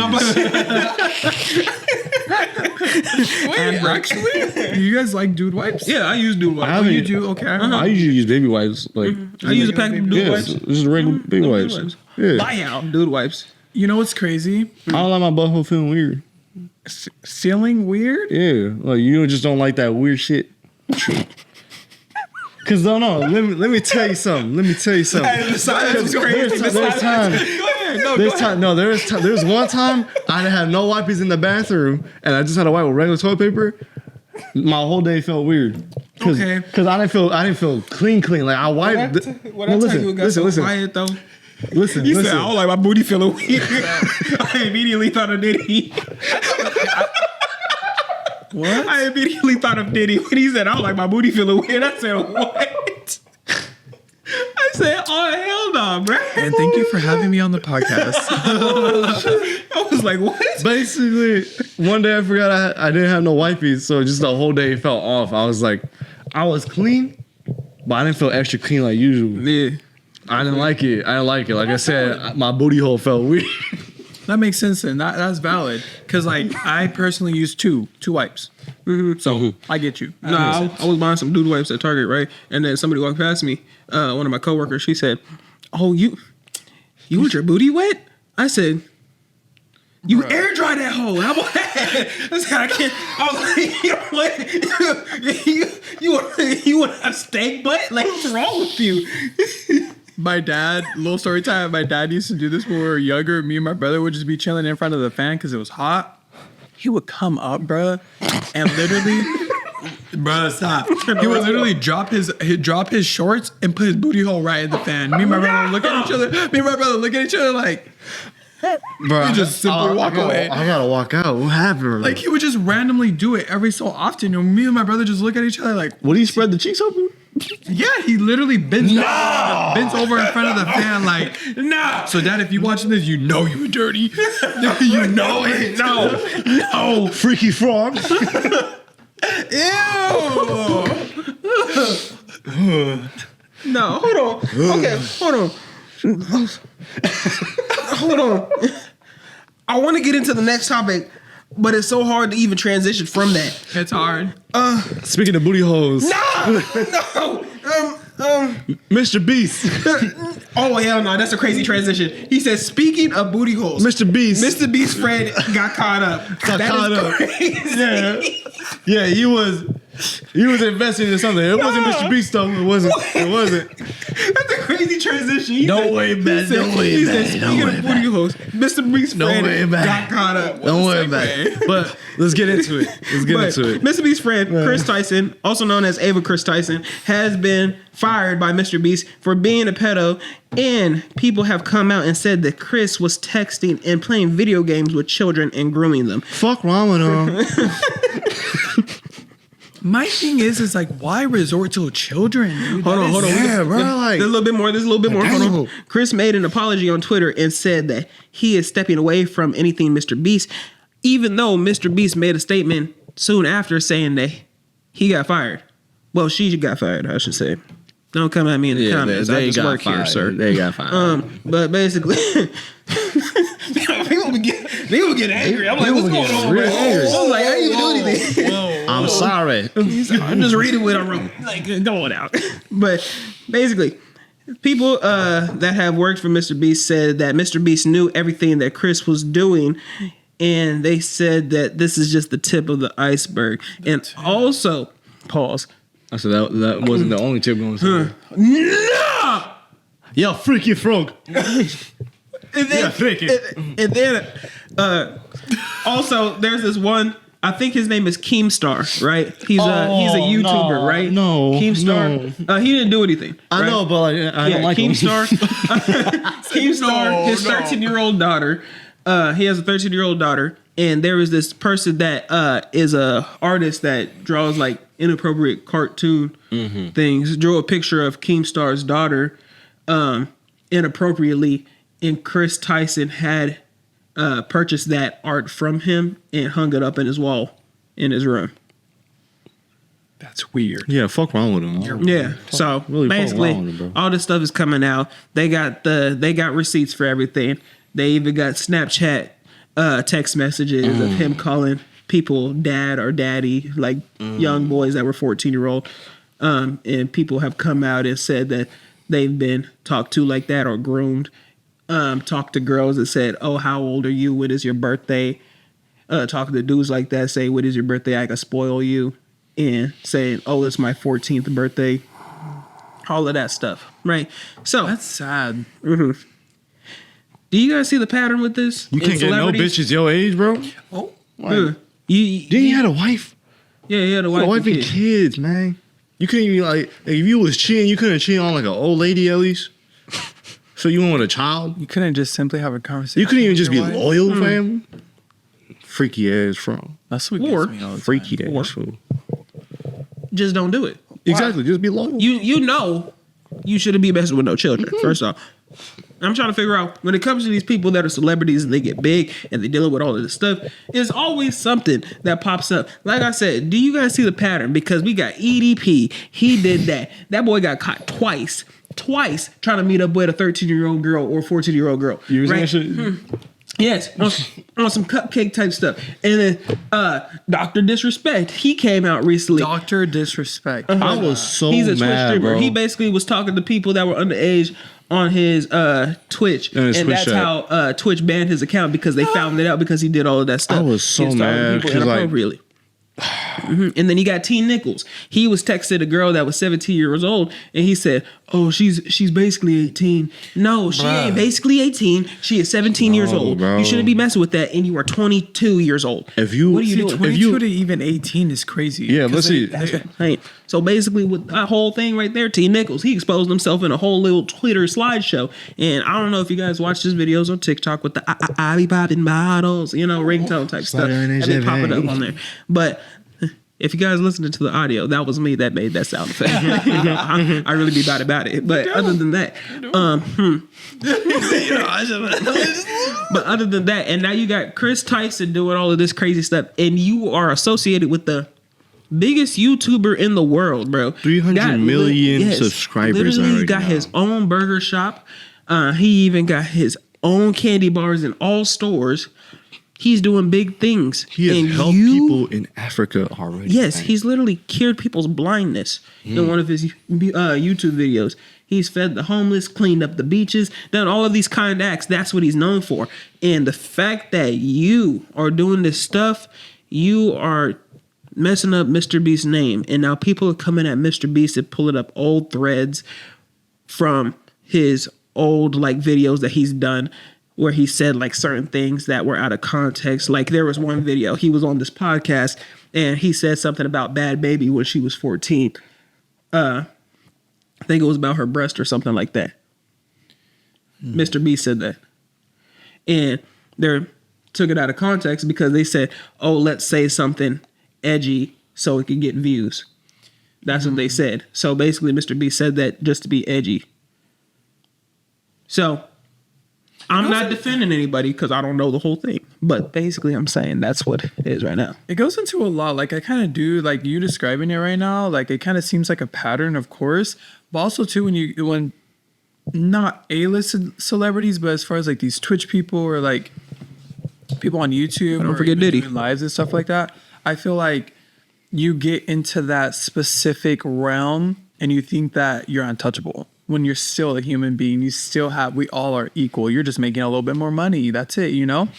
Wait, actually? You guys like dude wipes? Yeah, I use dude I wipes. haven't- You do? Okay. I usually use baby wipes. Like, I use a pack of dude yeah, wipes. this is regular baby Dude wipes. wipes. Yeah. Buy out dude wipes. You know what's crazy? I don't like my butthole feeling weird. Feeling weird? Yeah, like you just don't like that weird shit. Cause no, let me tell you something. Let me tell you something. There's time. There's one time I didn't have no wipes in the bathroom, and I just had to wipe with regular toilet paper. My whole day felt weird. Okay. Cause I didn't feel clean. Like I wiped. What I tell you, it got so quiet though. Listen. You said, I don't like my booty feeling weird. I immediately thought of Diddy. What? I immediately thought of Diddy when he said, I don't like my booty feeling weird. I said, what? I said, oh, hell no, bro. And thank you for having me on the podcast. I was like, what? Basically, one day I forgot I didn't have no wipes, so just the whole day felt off. I was like, I was clean, but I didn't feel extra clean like usual. Yeah. I didn't like it. Like I said, my booty hole felt weird. That makes sense and that's valid. Because like I personally use two wipes. So I get you. That makes sense. I was buying some dude wipes at Target, right? And then somebody walked past me, one of my coworkers, she said, oh, you want your booty wet? I said, you air dry that hole. How about that? I said, I can't. I was like, you know what? You want to have steak butt? Like, what's wrong with you? My dad, little story time, my dad used to do this when we were younger. Me and my brother would just be chilling in front of the fan because it was hot. He would come up, bruh, and literally, bruh, stop. He would literally drop his shorts and put his booty hole right in the fan. Me and my brother look at each other. Me and my brother look at each other like, Bro, You just simply walk away. I gotta walk out. What happened? like he would just randomly do it every so often. And me and my brother just look at each other like, would he spread the cheeks open? yeah, he literally bends over in front of the fan like, Nah. so dad, if you watching this, you know you dirty. You know it. No. Freaky frog. No, hold on. Okay, hold on. Hold on. I want to get into the next topic, but it's so hard to even transition from that. It's hard. Speaking of booty holes, No. Mr. Beast. Oh hell no, that's a crazy transition. He says, speaking of booty holes, Mr. Beast. Mr. Beast's friend got caught up. Got That caught is up. crazy. Yeah, he was investing in something. It wasn't Mr. Beast though. It wasn't. That's a crazy transition. He Don't said- worry about it. he said- Don't worry he about said, it. Don't speaking worry of booty holes, Mr. Beast's Don't friend worry about got it. caught up. Don't worry about it. But let's get into it. But Mr. Beast's friend, Chris Tyson, also known as AZVA Chris Tyson, has been fired by Mr. Beast for being a pedo, and people have come out and said that Chris was texting and playing video games with children and grooming them. Fuck wrong with him. My thing is like, why resort to children? Dude? Hold on. Yeah, bro. Like, There's a little bit more. Hold on. Damn. Chris made an apology on Twitter and said that he is stepping away from anything Mr. Beast, even though Mr. Beast made a statement soon after saying that he got fired. Well, she got fired, I should say. Don't come at me in the comments. I just work here, sir. They got fired. But basically, people get angry. I'm like, what's going on? real angry. I was like, I didn't even do anything. I I'm sorry. I'm just reading what I wrote. Like, going out. But basically, people that have worked for Mr. Beast said that Mr. Beast knew everything that Chris was doing. And they said that this is just the tip of the iceberg. And also, pause. I said that wasn't the only tip going to No! Yo, freaky frog. And then, and then also, there's this one. I think his name is Keemstar, right? He's a YouTuber, right? No, Keemstar. He didn't do anything. I right? know, but like, I don't like Keemstar. him. Keemstar. His 13-year-old daughter. He has a 13-year-old daughter, and there is this person that is a artist that draws like inappropriate cartoon things. Drew a picture of Keemstar's daughter inappropriately, and Chris Tyson had purchased that art from him and hung it up in his wall in his room. That's weird. Yeah, fuck wrong with him. Yeah. So really basically, fuck wrong with him, bro. all this stuff is coming out. They got receipts for everything. They even got Snapchat text messages of him calling people dad or daddy, like young boys that were 14-year-old. And people have come out and said that they've been talked to like that or groomed. Talked to girls that said, "Oh, how old are you? When is your birthday?" Talking to dudes like that, say, "What is your birthday? I can spoil you." And saying, "Oh, it's my 14th birthday." All of that stuff, right? So That's sad. do you guys see the pattern with this? You can't get no bitches your age, bro. Oh, You Then you had a wife. yeah, he had a A wife, wife and kid. kids, man. You couldn't even like if you was cheating, you couldn't cheat on like an old lady at least. So you went with a child. you couldn't just simply have a conversation. You couldn't even with just be your wife? loyal, fam. Freaky ass, bro. That's what Or gets me all the time. Freaky ass fool. Just don't do it. Exactly. Just be loyal. You know you shouldn't be messing with no children. First off, I'm trying to figure out when it comes to these people that are celebrities and they get big and they dealing with all of this stuff, there's always something that pops up. Like I said, do you guys see the pattern? Because we got EDP. He did that. That boy got caught twice trying to meet up with a 13-year-old girl or 14-year-old girl. You was right? that shit? Yes, on some cupcake type stuff. And then Dr. Disrespect, he came out recently. Dr. Disrespect. I was so He's a Twitch mad, streamer. bro. He basically was talking to people that were underage on his Twitch, On his and Twitch that's chat. how Twitch banned his account because they found it out because he did all of that stuff. I was so He talking to mad, people 'cause, like- inappropriately. And then you got T Nichols. He was texting a girl that was 17 years old, and he said, "Oh, she's basically 18." No, she ain't basically 18. She is 17 years No, old. bro. You shouldn't be messing with that, and you are 22 years old. If you, What are you See, doing? 22 to even 18 is crazy. Yeah, let's see. Right. So basically, with that whole thing right there, T Nichols, he exposed himself in a whole little Twitter slideshow. And I don't know if you guys watch his videos on TikTok with the I be popping bottles, ringtone type stuff. Sliding And they pop it up AZVA. on there. But if you guys listening to the audio, that was me that made that sound effect. I really be about it. But other than that, but other than that, and now you got Chris Tyson doing all of this crazy stuff, and you are associated with the biggest YouTuber in the world, bro. 300 million subscribers Literally, already got now. his own burger shop. He even got his own candy bars in all stores. He's doing big things. He has And helped people in Africa already. Yes, man. he's literally cured people's blindness in one of his YouTube videos. He's fed the homeless, cleaned up the beaches, done all of these kind acts. That's what he's known for. And the fact that you are doing this stuff, you are messing up Mr. Beast's name. And now people are coming at Mr. Beast and pulling up old threads from his old videos that he's done where he said certain things that were out of context. Like there was one video, he was on this podcast and he said something about Bad Baby when she was 14. I think it was about her breast or something like that. Mr. B said that. And they took it out of context because they said, "Oh, let's say something edgy so it can get views." That's what they said. So basically Mr. B said that just to be edgy. So I'm not defending anybody because I don't know the whole thing. But basically I'm saying that's what it is right now. It goes into a lot. I kind of do, you describing it right now, it kind of seems like a pattern, of course. But also, too, when not A-list celebrities, but as far as, these Twitch people or, people on YouTube Don't or forget even Diddy. doing lives and stuff like that, I feel like you get into that specific realm and you think that you're untouchable when you're still a human being. You still have, we all are equal. You're just making a little bit more money. That's it, you know?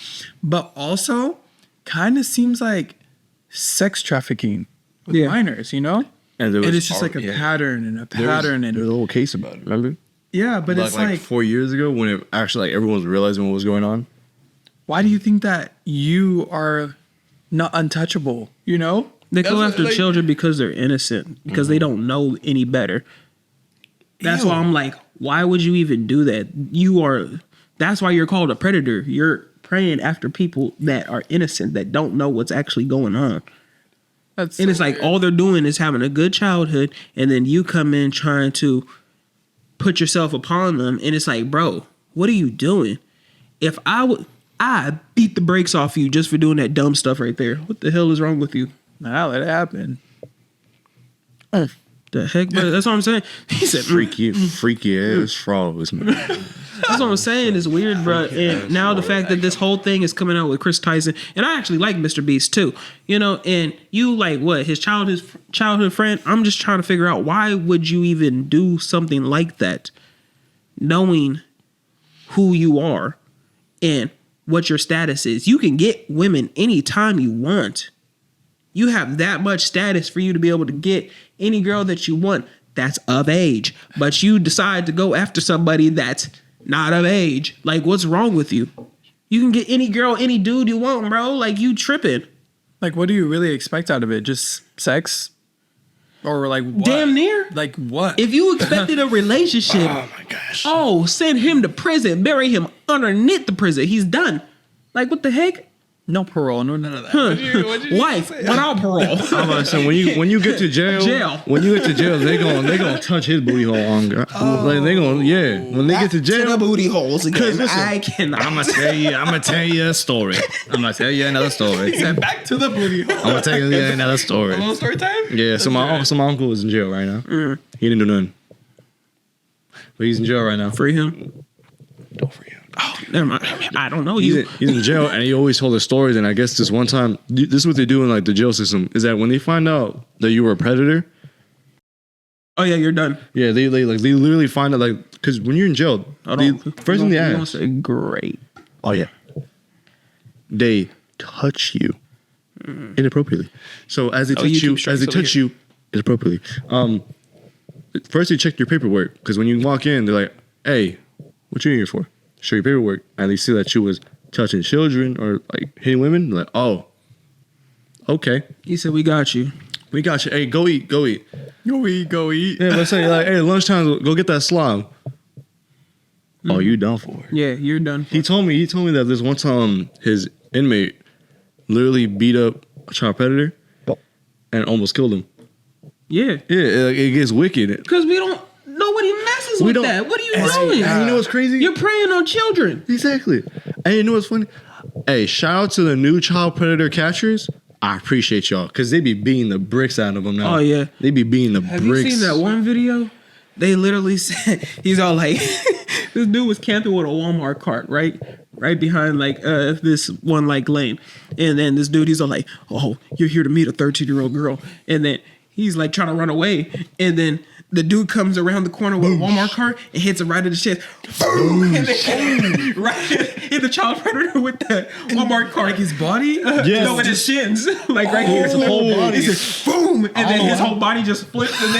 But also kind of seems like sex trafficking with minors, you know? And it's just like a pattern and a pattern. There was a whole case about it, remember? Yeah, but it's like 4 years ago when it actually like everyone was realizing what was going on. why do you think that you are not untouchable, you know? They go after children because they're innocent, because they don't know any better. That's why I'm like, why would you even do that? That's why you're called a predator. You're preying after people that are innocent, that don't know what's actually going on. That's And it's like all they're doing is having a good childhood, and then you come in trying to put yourself upon them, and it's like, bro, what are you doing? If I beat the brakes off you just for doing that dumb stuff right there. What the hell is wrong with you? Nah, let it happen. The heck, bro? That's what I'm saying. He said, Freaky ass frogs, man. that's what I'm saying. It's weird, bro. And now the fact that this whole thing is coming out with Chris Tyson, and I actually like Mr. Beast too, you know. And you like what his childhood friend. I'm just trying to figure out why would you even do something like that, knowing who you are and what your status is. You can get women anytime you want. You have that much status for you to be able to get any girl that you want that's of age. But you decide to go after somebody that's not of age. Like, what's wrong with you? You can get any girl, any dude you want, bro. Like, you tripping. Like, what do you really expect out of it? Just sex? Or like what? Damn near. Like what? If you expected a relationship, Oh my gosh. oh, send him to prison, bury him underneath the prison. He's done. Like, what the heck? No parole, no none of that. Wife, without parole. I'm about to say, when you get to jail, when you get to jail, they gonna touch his booty hole on. Like they gonna when they get to jail, the booty holes again. listen, I cannot. I'm gonna tell you a story. I'm gonna tell you another story. Said back to the booty hole. I'm gonna tell you another story. A little story time? Yeah, so my uncle is in jail right now. He didn't do nothing, but he's in jail right now. Free him. Don't free him. Oh, never mind. I don't know He's you. he's in jail, and he always told us stories. And I guess this one time, this is what they do in like the jail system, is that when they find out that you were a predator, Oh yeah, you're done. yeah, they literally find out, like, because when you're in jail, first thing they ask, Say great. oh yeah, they touch you inappropriately. So as they touch you you, keep straight over inappropriately, first they check your paperwork, because when you walk in, they're like, hey, what you in here for? Show your paperwork, and they see that you was touching children or like hitting women. They're like, oh, okay, He said, "We got you." we got you. Hey, go eat. Go eat. Yeah, let's say like, hey, lunchtime, go get that slime. Oh, you done for? Yeah, you're done. He told me that this one time his inmate literally beat up a child predator and almost killed him. Yeah, Yeah, it gets wicked. because nobody messes We with don't- that. What are you And doing? you know what's crazy? You're preying on children. Exactly. And you know what's funny? Hey, shout out to the new child predator catchers. I appreciate y'all, because they be beating the bricks out of them now. Oh, yeah. They be beating the Have bricks. you seen that one video? They literally said, he's all like, this dude was camping with a Walmart cart, right behind like this one like lane, and then this dude, he's all like, oh, you're here to meet a 13-year-old girl, and then he's like trying to run away, and then the dude comes around the corner with a Walmart cart and hits him right in the chest. Boom! And then, right hit the child predator with the Walmart cart. Like his body? No, with his shins, like right here. His whole body. He says, boom, and then his whole body just flips, and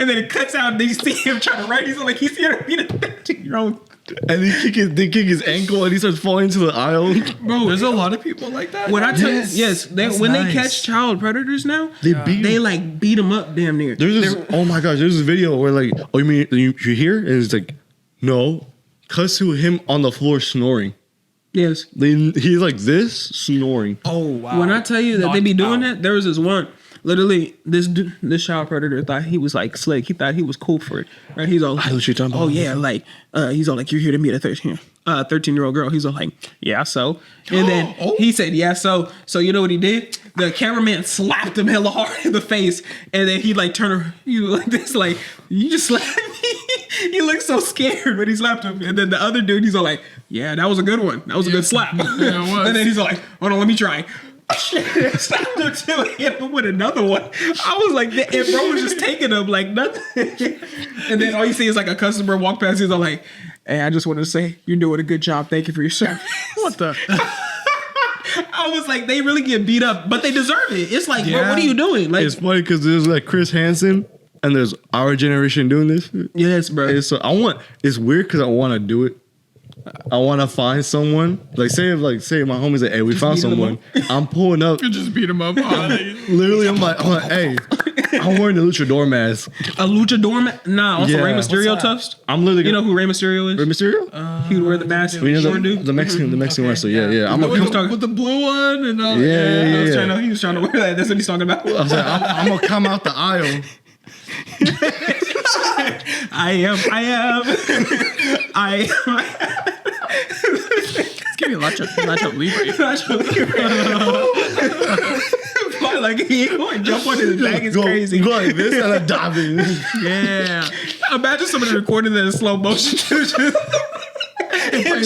then it cuts out, and then you see him trying to run. He's like, he's here to beat a 13-year-old. And they kick his ankle, and he starts falling into the aisle. Bro, there's a lot of people like that. When I tell you, Yes, that's when they nice. catch child predators now, They beat they him. like beat them up damn near. There's this, oh my gosh, there's this video where like, oh, you mean you're here? And it's like, no. Cuts to him on the floor snoring. Yes. He's like this, snoring. Oh, wow. When I tell you that they be doing Knocked out. that, there was this one. Literally, this child predator thought he was like slick. He thought he was cool for it, right? He's all like, I know what you're talking "Oh about. yeah, like he's all like, you're here to meet a 13-year-old girl." He's all like, "Yeah, so." And then he said, "Yeah, so." So you know what he did? The cameraman slapped him hella hard in the face, and then he like turned around, you like this, like, you just slapped me. He looked so scared when he slapped him, and then the other dude, he's all like, "Yeah, that was a good one. That was a good slap." Yeah, it was. And then he's all like, "Hold on, let me try." Stopped him too, hit him with another one. I was like, and bro was just taking them like nothing. And then all you see is like a customer walk past. He's all like, "Hey, I just want to say you're doing a good job. Thank you for your service." What the? I was like, they really get beat up, but they deserve it. It's like, bro, what are you doing? Like, It's funny because there's like Chris Hansen, and there's our generation doing this. yes, bro. And so it's weird because I want to do it. I want to find someone. Say my homies like, hey, we found beating them someone. I'm pulling up. You just beat him up. Literally, I'm like, hey, I'm wearing the luchador mask. A luchador Nah, also Yeah. Rey Mysterio What's that? tufts. I'm literally. You know who Rey Mysterio is? Rey Mysterio? He would wear the mask. You know Short dude. the Mexican wrestler. Yeah. I'm with, gonna with the blue one and all. Yeah. He was trying to wear that. That's what he's talking about. I was like, I'm gonna come out the aisle. I am. It's giving Nacho Libre. Like he going to jump on his back is crazy. Go like this and I'm diving. Yeah. Imagine somebody recording that in slow motion. Playing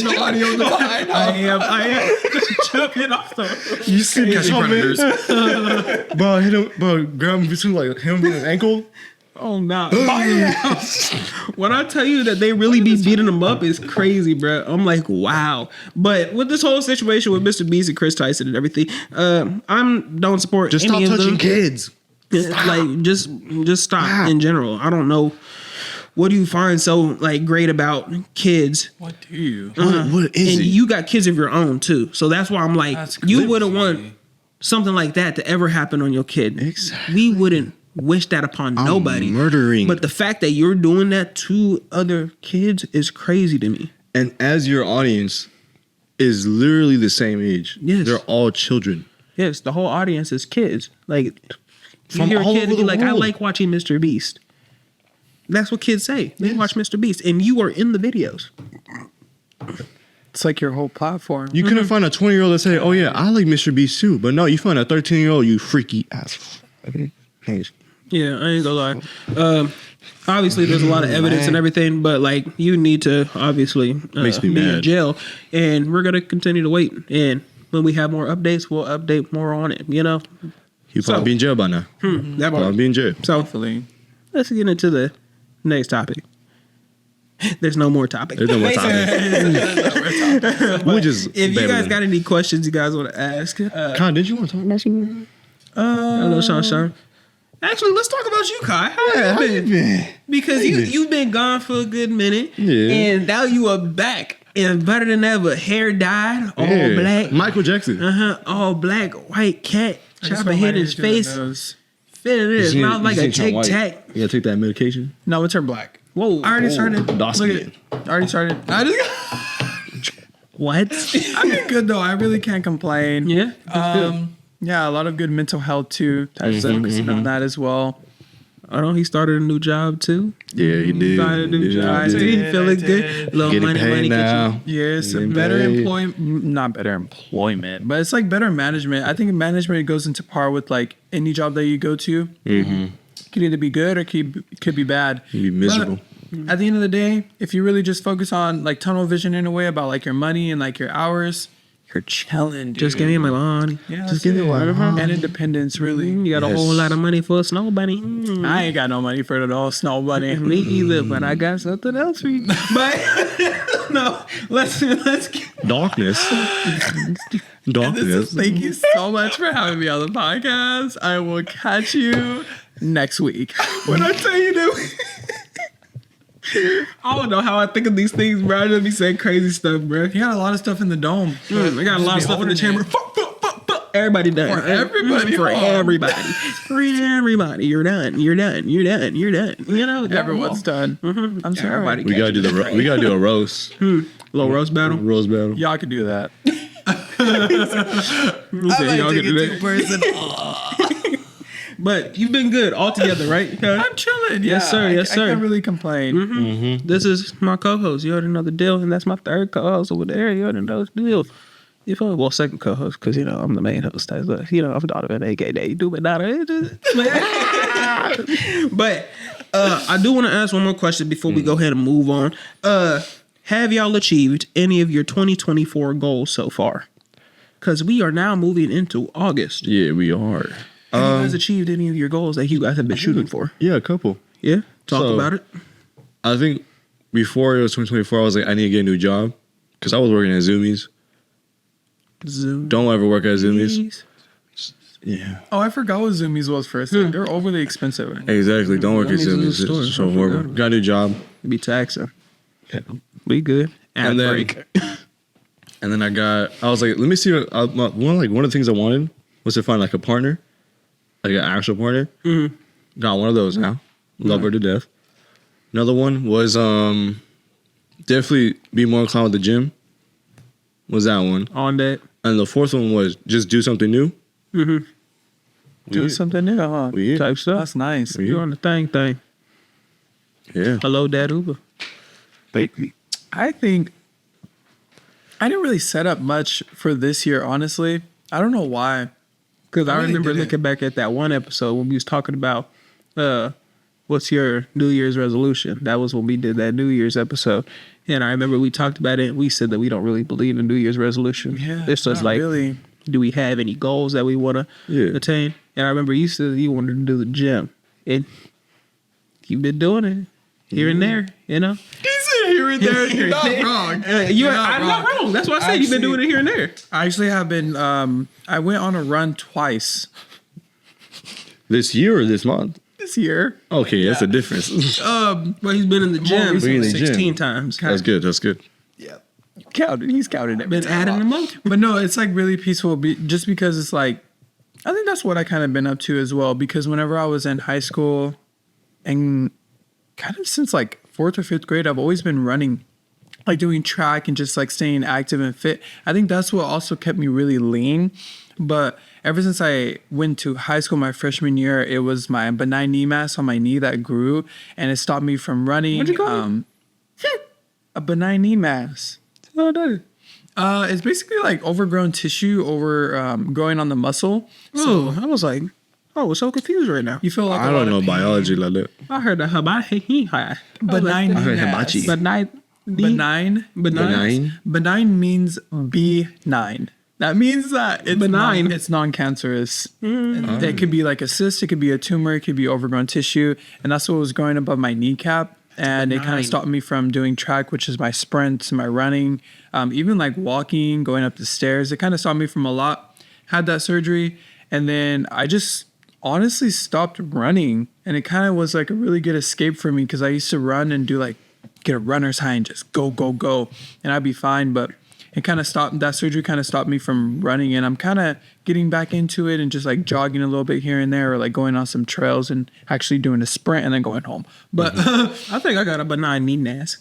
the audio in the behind. I am. Just jumping off the. You see me Catching coming, predators. bro? Hit him, bro. Grab him between like him and his ankle. Oh no! When I tell you that they really be beating them up, is crazy, bro. I'm like, wow. But with this whole situation with Mr. Beast and Chris Tyson and everything, don't support Just any stop of touching them. kids. Like, just stop in general. I don't know. What do you find so like great about kids? What do you? What is And it? you got kids of your own too, so that's why I'm like, That's you crazy. wouldn't want something like that to ever happen on your kid. Exactly. We wouldn't wish that upon nobody. murdering. But the fact that you're doing that to other kids is crazy to me. And as your audience is literally the same age. Yes. They're all children. Yes, the whole audience is kids. Like, you From hear a all kid over and be the like, I world. like watching Mr. Beast. That's what kids say. They watch Mr. Beast, and you are in the videos. It's like your whole platform. You couldn't find a 20-year-old that say, oh yeah, I like Mr. Beast too. But no, you find a 13-year-old, you freaky ass. Okay. Thanks. Yeah, I ain't gonna lie. Obviously, there's a lot of evidence and everything, but like, you need to obviously Makes me be in mad. jail, and we're gonna continue to wait. And when we have more updates, we'll update more on it. You know, He probably be in jail by now. that part. Probably be in jail. So Hopefully. let's get into the next topic. There's no more topic. There's no more topic. We just If you guys babbling. got any questions you guys want to ask, Kai, did you want to talk about something? hello, Sean. Actually, let's talk about you, Kai. How you been? Because you've been gone for a good minute, Yeah. and now you are back and better than ever. Hair dyed, all Yeah. black, Michael Jackson. all black, white cat chopping hit his face, fitting in his You mouth like a need to turn tic white. tac. You gotta take that medication. No, it's her black. Whoa! I already started. Dawson. Look at it. I already started. I just What? I've been good though. I really can't complain. Yeah. That's good. Yeah, a lot of good mental health too. Types on that as well. I know he started a new job too. Yeah, he did. Started a new Yeah, job he too. did. He feeling I good. did. Little Getting money, paid money. now. Yes, Getting better paid. employment, not better employment, but it's like better management. I think management goes into par with like any job that you go to. Mm-hmm. Could either be good or could be bad. You'd be miserable. But at the end of the day, if you really just focus on like tunnel vision in a way about like your money and like your hours, you're chilling, dude. Just give me my money. Yeah, Just give me what I want. and independence, really. You got a Yes. whole lot of money for a snow bunny. I ain't got no money for it all, snow bunny. Me either, but I got something else for you. But no, let's get Darkness. Darkness. Thank you so much for having me on the podcast. I will catch you next week. when I tell you that. I don't know how I think of these things, bro. I just be saying crazy stuff, bro. You got a lot of stuff in the dome. I got a lot of stuff in the chamber. Fuck. Everybody done. For everybody. For everybody. For everybody. You're done. You're done. You're done. You're done. You know, Everyone's done. I'm sorry. Everybody. We gotta do we gotta do a roast. Little roast battle. Roast battle. Y'all could do that. Y'all can do that. But you've been good altogether, right? I'm chilling. Yes, sir. Yes, I sir. can't really complain. This is my co-host. You already know the deal, and that's my third co-host over there. You already know the deal. You feel me? Well, second co-host, because, you know, I'm the main host. But, you know, I'm Donovan, a.k.a. Dubby Dono. But I do want to ask one more question before we go ahead and move on. Have y'all achieved any of your 2024 goals so far? because we are now moving into August. Yeah, we are. Have you guys achieved any of your goals that you guys have been shooting for? Yeah, a couple. Yeah? Talk So- about it. I think before it was 2024, I was like, I need to get a new job because I was working at Zoomies. Zoom. Don't ever work at Zoomies. Yeah. Oh, I forgot what Zoomies was first. They're overly expensive. Exactly. Don't work at Zoomies is a Zoomies. store. It's so I horrible. forgot. Got a new job. It'd be taxing. We good. And then- break. And then I was like, let me see. One of the things I wanted was to find like a partner, like an actual partner. Mm-hmm. Got one of those now. Love her to death. Another one was definitely be more inclined with the gym. Was that one? On that. And the fourth one was just do something new. Mm-hmm. Do something new, huh? Yeah. Type stuff. That's nice. You're on the thing. Yeah. Hello, Dad Uber. I think I didn't really set up much for this year, honestly. I don't know why. Because I really remember didn't. looking back at that one episode when we was talking about what's your New Year's resolution. That was when we did that New Year's episode. And I remember we talked about it and we said that we don't really believe in New Year's resolution. Yeah, It's just not like, really. do we have any goals that we want to Yeah. attain? And I remember you said you wanted to do the gym. And you've been doing it here and there, you know? He said here and there. You're not wrong. I'm not wrong. That's why I said you've been doing it here and there. I actually have been. I went on a run twice This year or this month? this year. Okay, that's a difference. Well, he's been in the gym recently. In the gym. 16 times. That's good. That's good. Yeah, counted. He's counted it. Been adding them up. But no, it's like really peaceful. Just because it's like, I think that's what I kind of been up to as well. Because whenever I was in high school, and kind of since like 4th or 5th grade, I've always been running, like doing track and just like staying active and fit. I think that's what also kept me really lean. But ever since I went to high school my freshman year, it was my benign knee mass on my knee that grew, and it stopped me from running. What'd you call it? A benign knee mass. Oh, no. It's basically like overgrown tissue growing on the muscle. Oh, I was like, oh, so confused right now. You feel like I a lot don't know of pain. biology like that. I heard the hibachi. Benign knee heard mass. hibachi. Benign. Benign means benign. That means that it's Benign. it's non-cancerous. It could be like a cyst, it could be a tumor, it could be overgrown tissue, and that's what was growing above my kneecap. And it kind Benign. of stopped me from doing track, which is my sprints, my running, even like walking, going up the stairs. It kind of stopped me from a lot. Had that surgery, and then I just honestly stopped running, and it kind of was like a really good escape for me because I used to run and do like get a runner's high and just go, and I'd be fine. But it kind of stopped. That surgery kind of stopped me from running, and I'm kind of getting back into it and just like jogging a little bit here and there, or like going on some trails and actually doing a sprint and then going home. But I think I got a benign knee mass.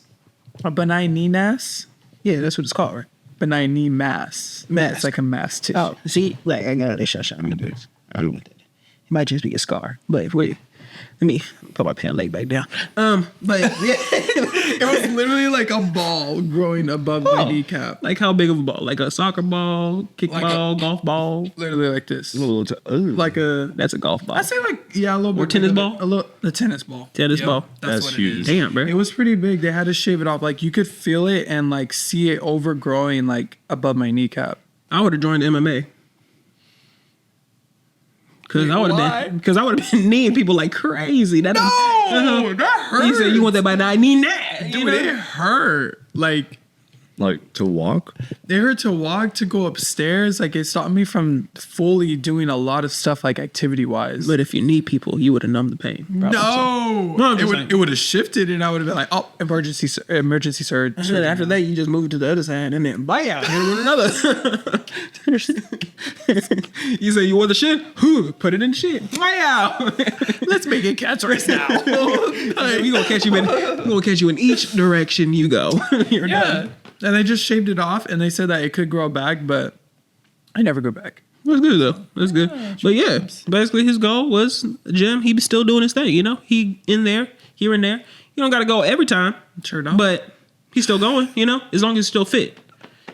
a benign knee mass, Yeah, that's what it's called, right? benign knee mass. Mass. It's like a mass tissue. Oh, see, like I got this shot. I'm gonna do this. I don't want that. It might just be a scar, but if we, let me put my pen leg back down. But yeah, It was literally like a ball growing above my kneecap, like how big of a ball? Like a soccer ball, kickball, golf ball. literally like this, Like like a. That's a golf ball. I say like a little bit. Or tennis bigger ball? than- A little the tennis ball. Tennis ball. That's what it huge. is. Damn, bro. It was pretty big. They had to shave it off. Like you could feel it and like see it overgrowing like above my kneecap. I would have joined MMA. Cause I would why? have been, cause I would have been kneeing people like crazy. That that hurt. He said, "You want that by nine knee now?" Dude, it hurt. Like to walk. it hurt to walk, to go upstairs. Like it stopped me from fully doing a lot of stuff like activity wise. But if you need people, you would have numbed the pain. probably. No, No, I'm it just would saying. it would have shifted, and I would have been like, "Oh, emergency surgery." And then after that, you just move it to the other side, and then bye out. Hit it with another. You say you want the shit? Put it in shit. Bye out. Let's make it cancerous now. We gonna catch you in. We gonna catch you in each direction you go. You're Yeah, done. and they just shaved it off, and they said that it could grow back, but I never go back. That's good though. That's good. But yeah, basically his goal was gym. He was still doing his thing. You know, he in there, here and there. You don't got to go every time, Sure don't. but he's still going. You know, as long as he's still fit.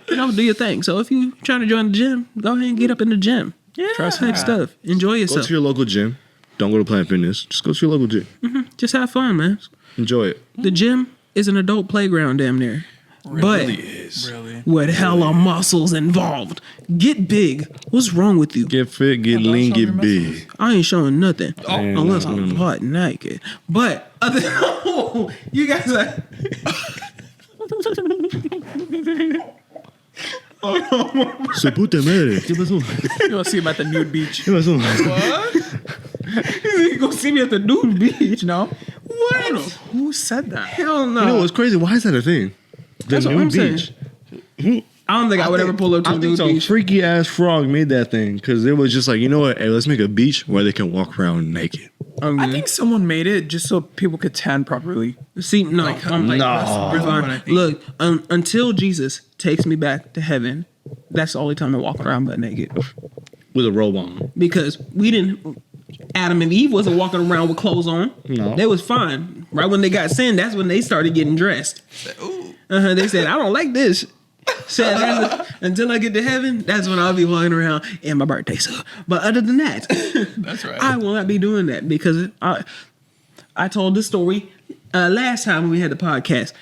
You know, do your thing. So if you trying to join the gym, go ahead and get up in the gym. Yeah. Try type stuff. Enjoy Go yourself. to your local gym. Don't go to Planet Fitness. Just go to your local gym. Just have fun, man. Enjoy it. The gym is an adult playground, damn near. but Really. with hella muscles involved. Get big. What's wrong with you? Get fit, get lean, show your get big. I ain't showing nothing unless no, I'm no. butt naked. But other you guys are. Su puta madre. ¿Qué pasó? You want to see him at the nude beach? ¿Qué pasó? You gonna see me at the nude beach? No. What? Who said that? Hell no. You know what's crazy? Why is that a thing? The That's what nude I'm saying. beach. I don't think I would ever pull up to I a think nude some beach. freaky ass frog made that thing because it was just like, you know what? Hey, let's make a beach where they can walk around naked. I think someone made it just so people could tan properly. See, no, I'm like, No. that's really what I think. Look, until Jesus takes me back to heaven, that's the only time I walk around butt naked. With a robe on. Because we didn't. Adam and Eve wasn't walking around with clothes on. No. They was fine. Right when they got sin, that's when they started getting dressed. They said, I don't like this. Said, until I get to heaven, that's when I'll be walking around in my birthday suit. But other than that, That's right. I will not be doing that because I told this story last time when we had the podcast.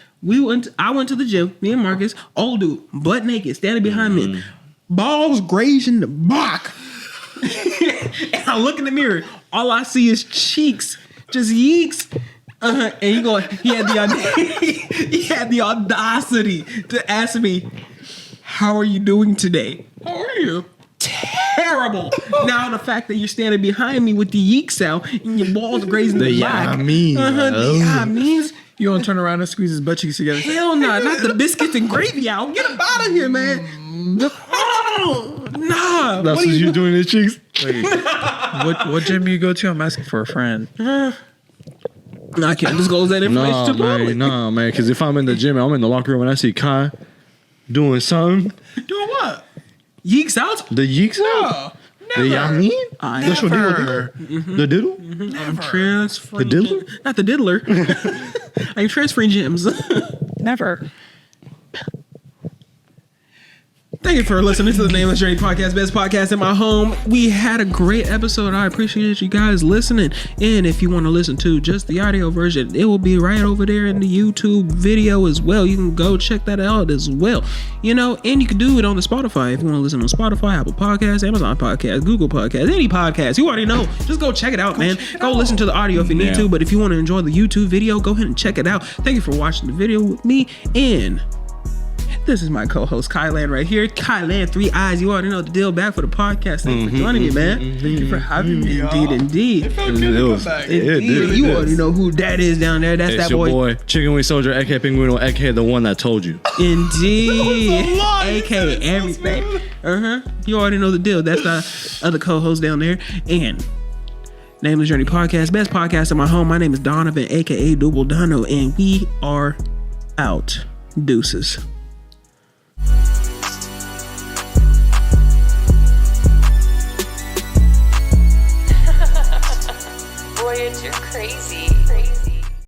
I went to the gym, me and Marcus, old dude, butt naked, standing behind me, balls grazing the back. And I look in the mirror, all I see is cheeks, just yeeks. And he had the audacity to ask me, "How are you doing today?" How are you? Terrible. Now the fact that you're standing behind me with the yeeks out and your balls grazing the back. The means. You want to turn around and squeeze his butt cheeks together? Hell no, not the biscuits and gravy out. Get him out of here, man. Oh, nah. That's what you doing in the cheeks? Wait, what gym you go to? I'm asking for a friend. I can't disclose that information to public. Nah, man. Because if I'm in the gym, I'm in the locker room and I see Kai doing something. Doing what? Yeeks out? The yeeks out? Never. The yamin? I That's what Never. The diddle? I'm transferring. The diddler? Not the diddler. I'm transferring gyms. Never. Thank you for listening to the Nameless Journey podcast, best podcast in my home. We had a great episode. I appreciate you guys listening. And if you want to listen to just the audio version, it will be right over there in the YouTube video as well. You can go check that out as well. You know, and you can do it on the Spotify. If you want to listen on Spotify, Apple Podcasts, Amazon Podcasts, Google Podcasts, any podcast, you already know. Just go check it out, man. Go listen to the audio if you need to. But if you want to enjoy the YouTube video, go ahead and check it out. Thank you for watching the video with me. And this is my co-host Khiiiland right here. Khiiiland 3 Eyes. You already know the deal. Back for the podcast. Thanks for joining me, man. Thank you for having me. Indeed. It felt good to come back. Indeed. You already know who that is down there. That's It's that your boy. boy, Chicken Wing Soldier, aka Pinguino, aka the one that told you. Indeed. lie. AKA everything. You already know the deal. That's the other co-host down there. And Nameless Journey Podcast, best podcast in my home. My name is Donovan, aka Dono, and we are out. Deuces.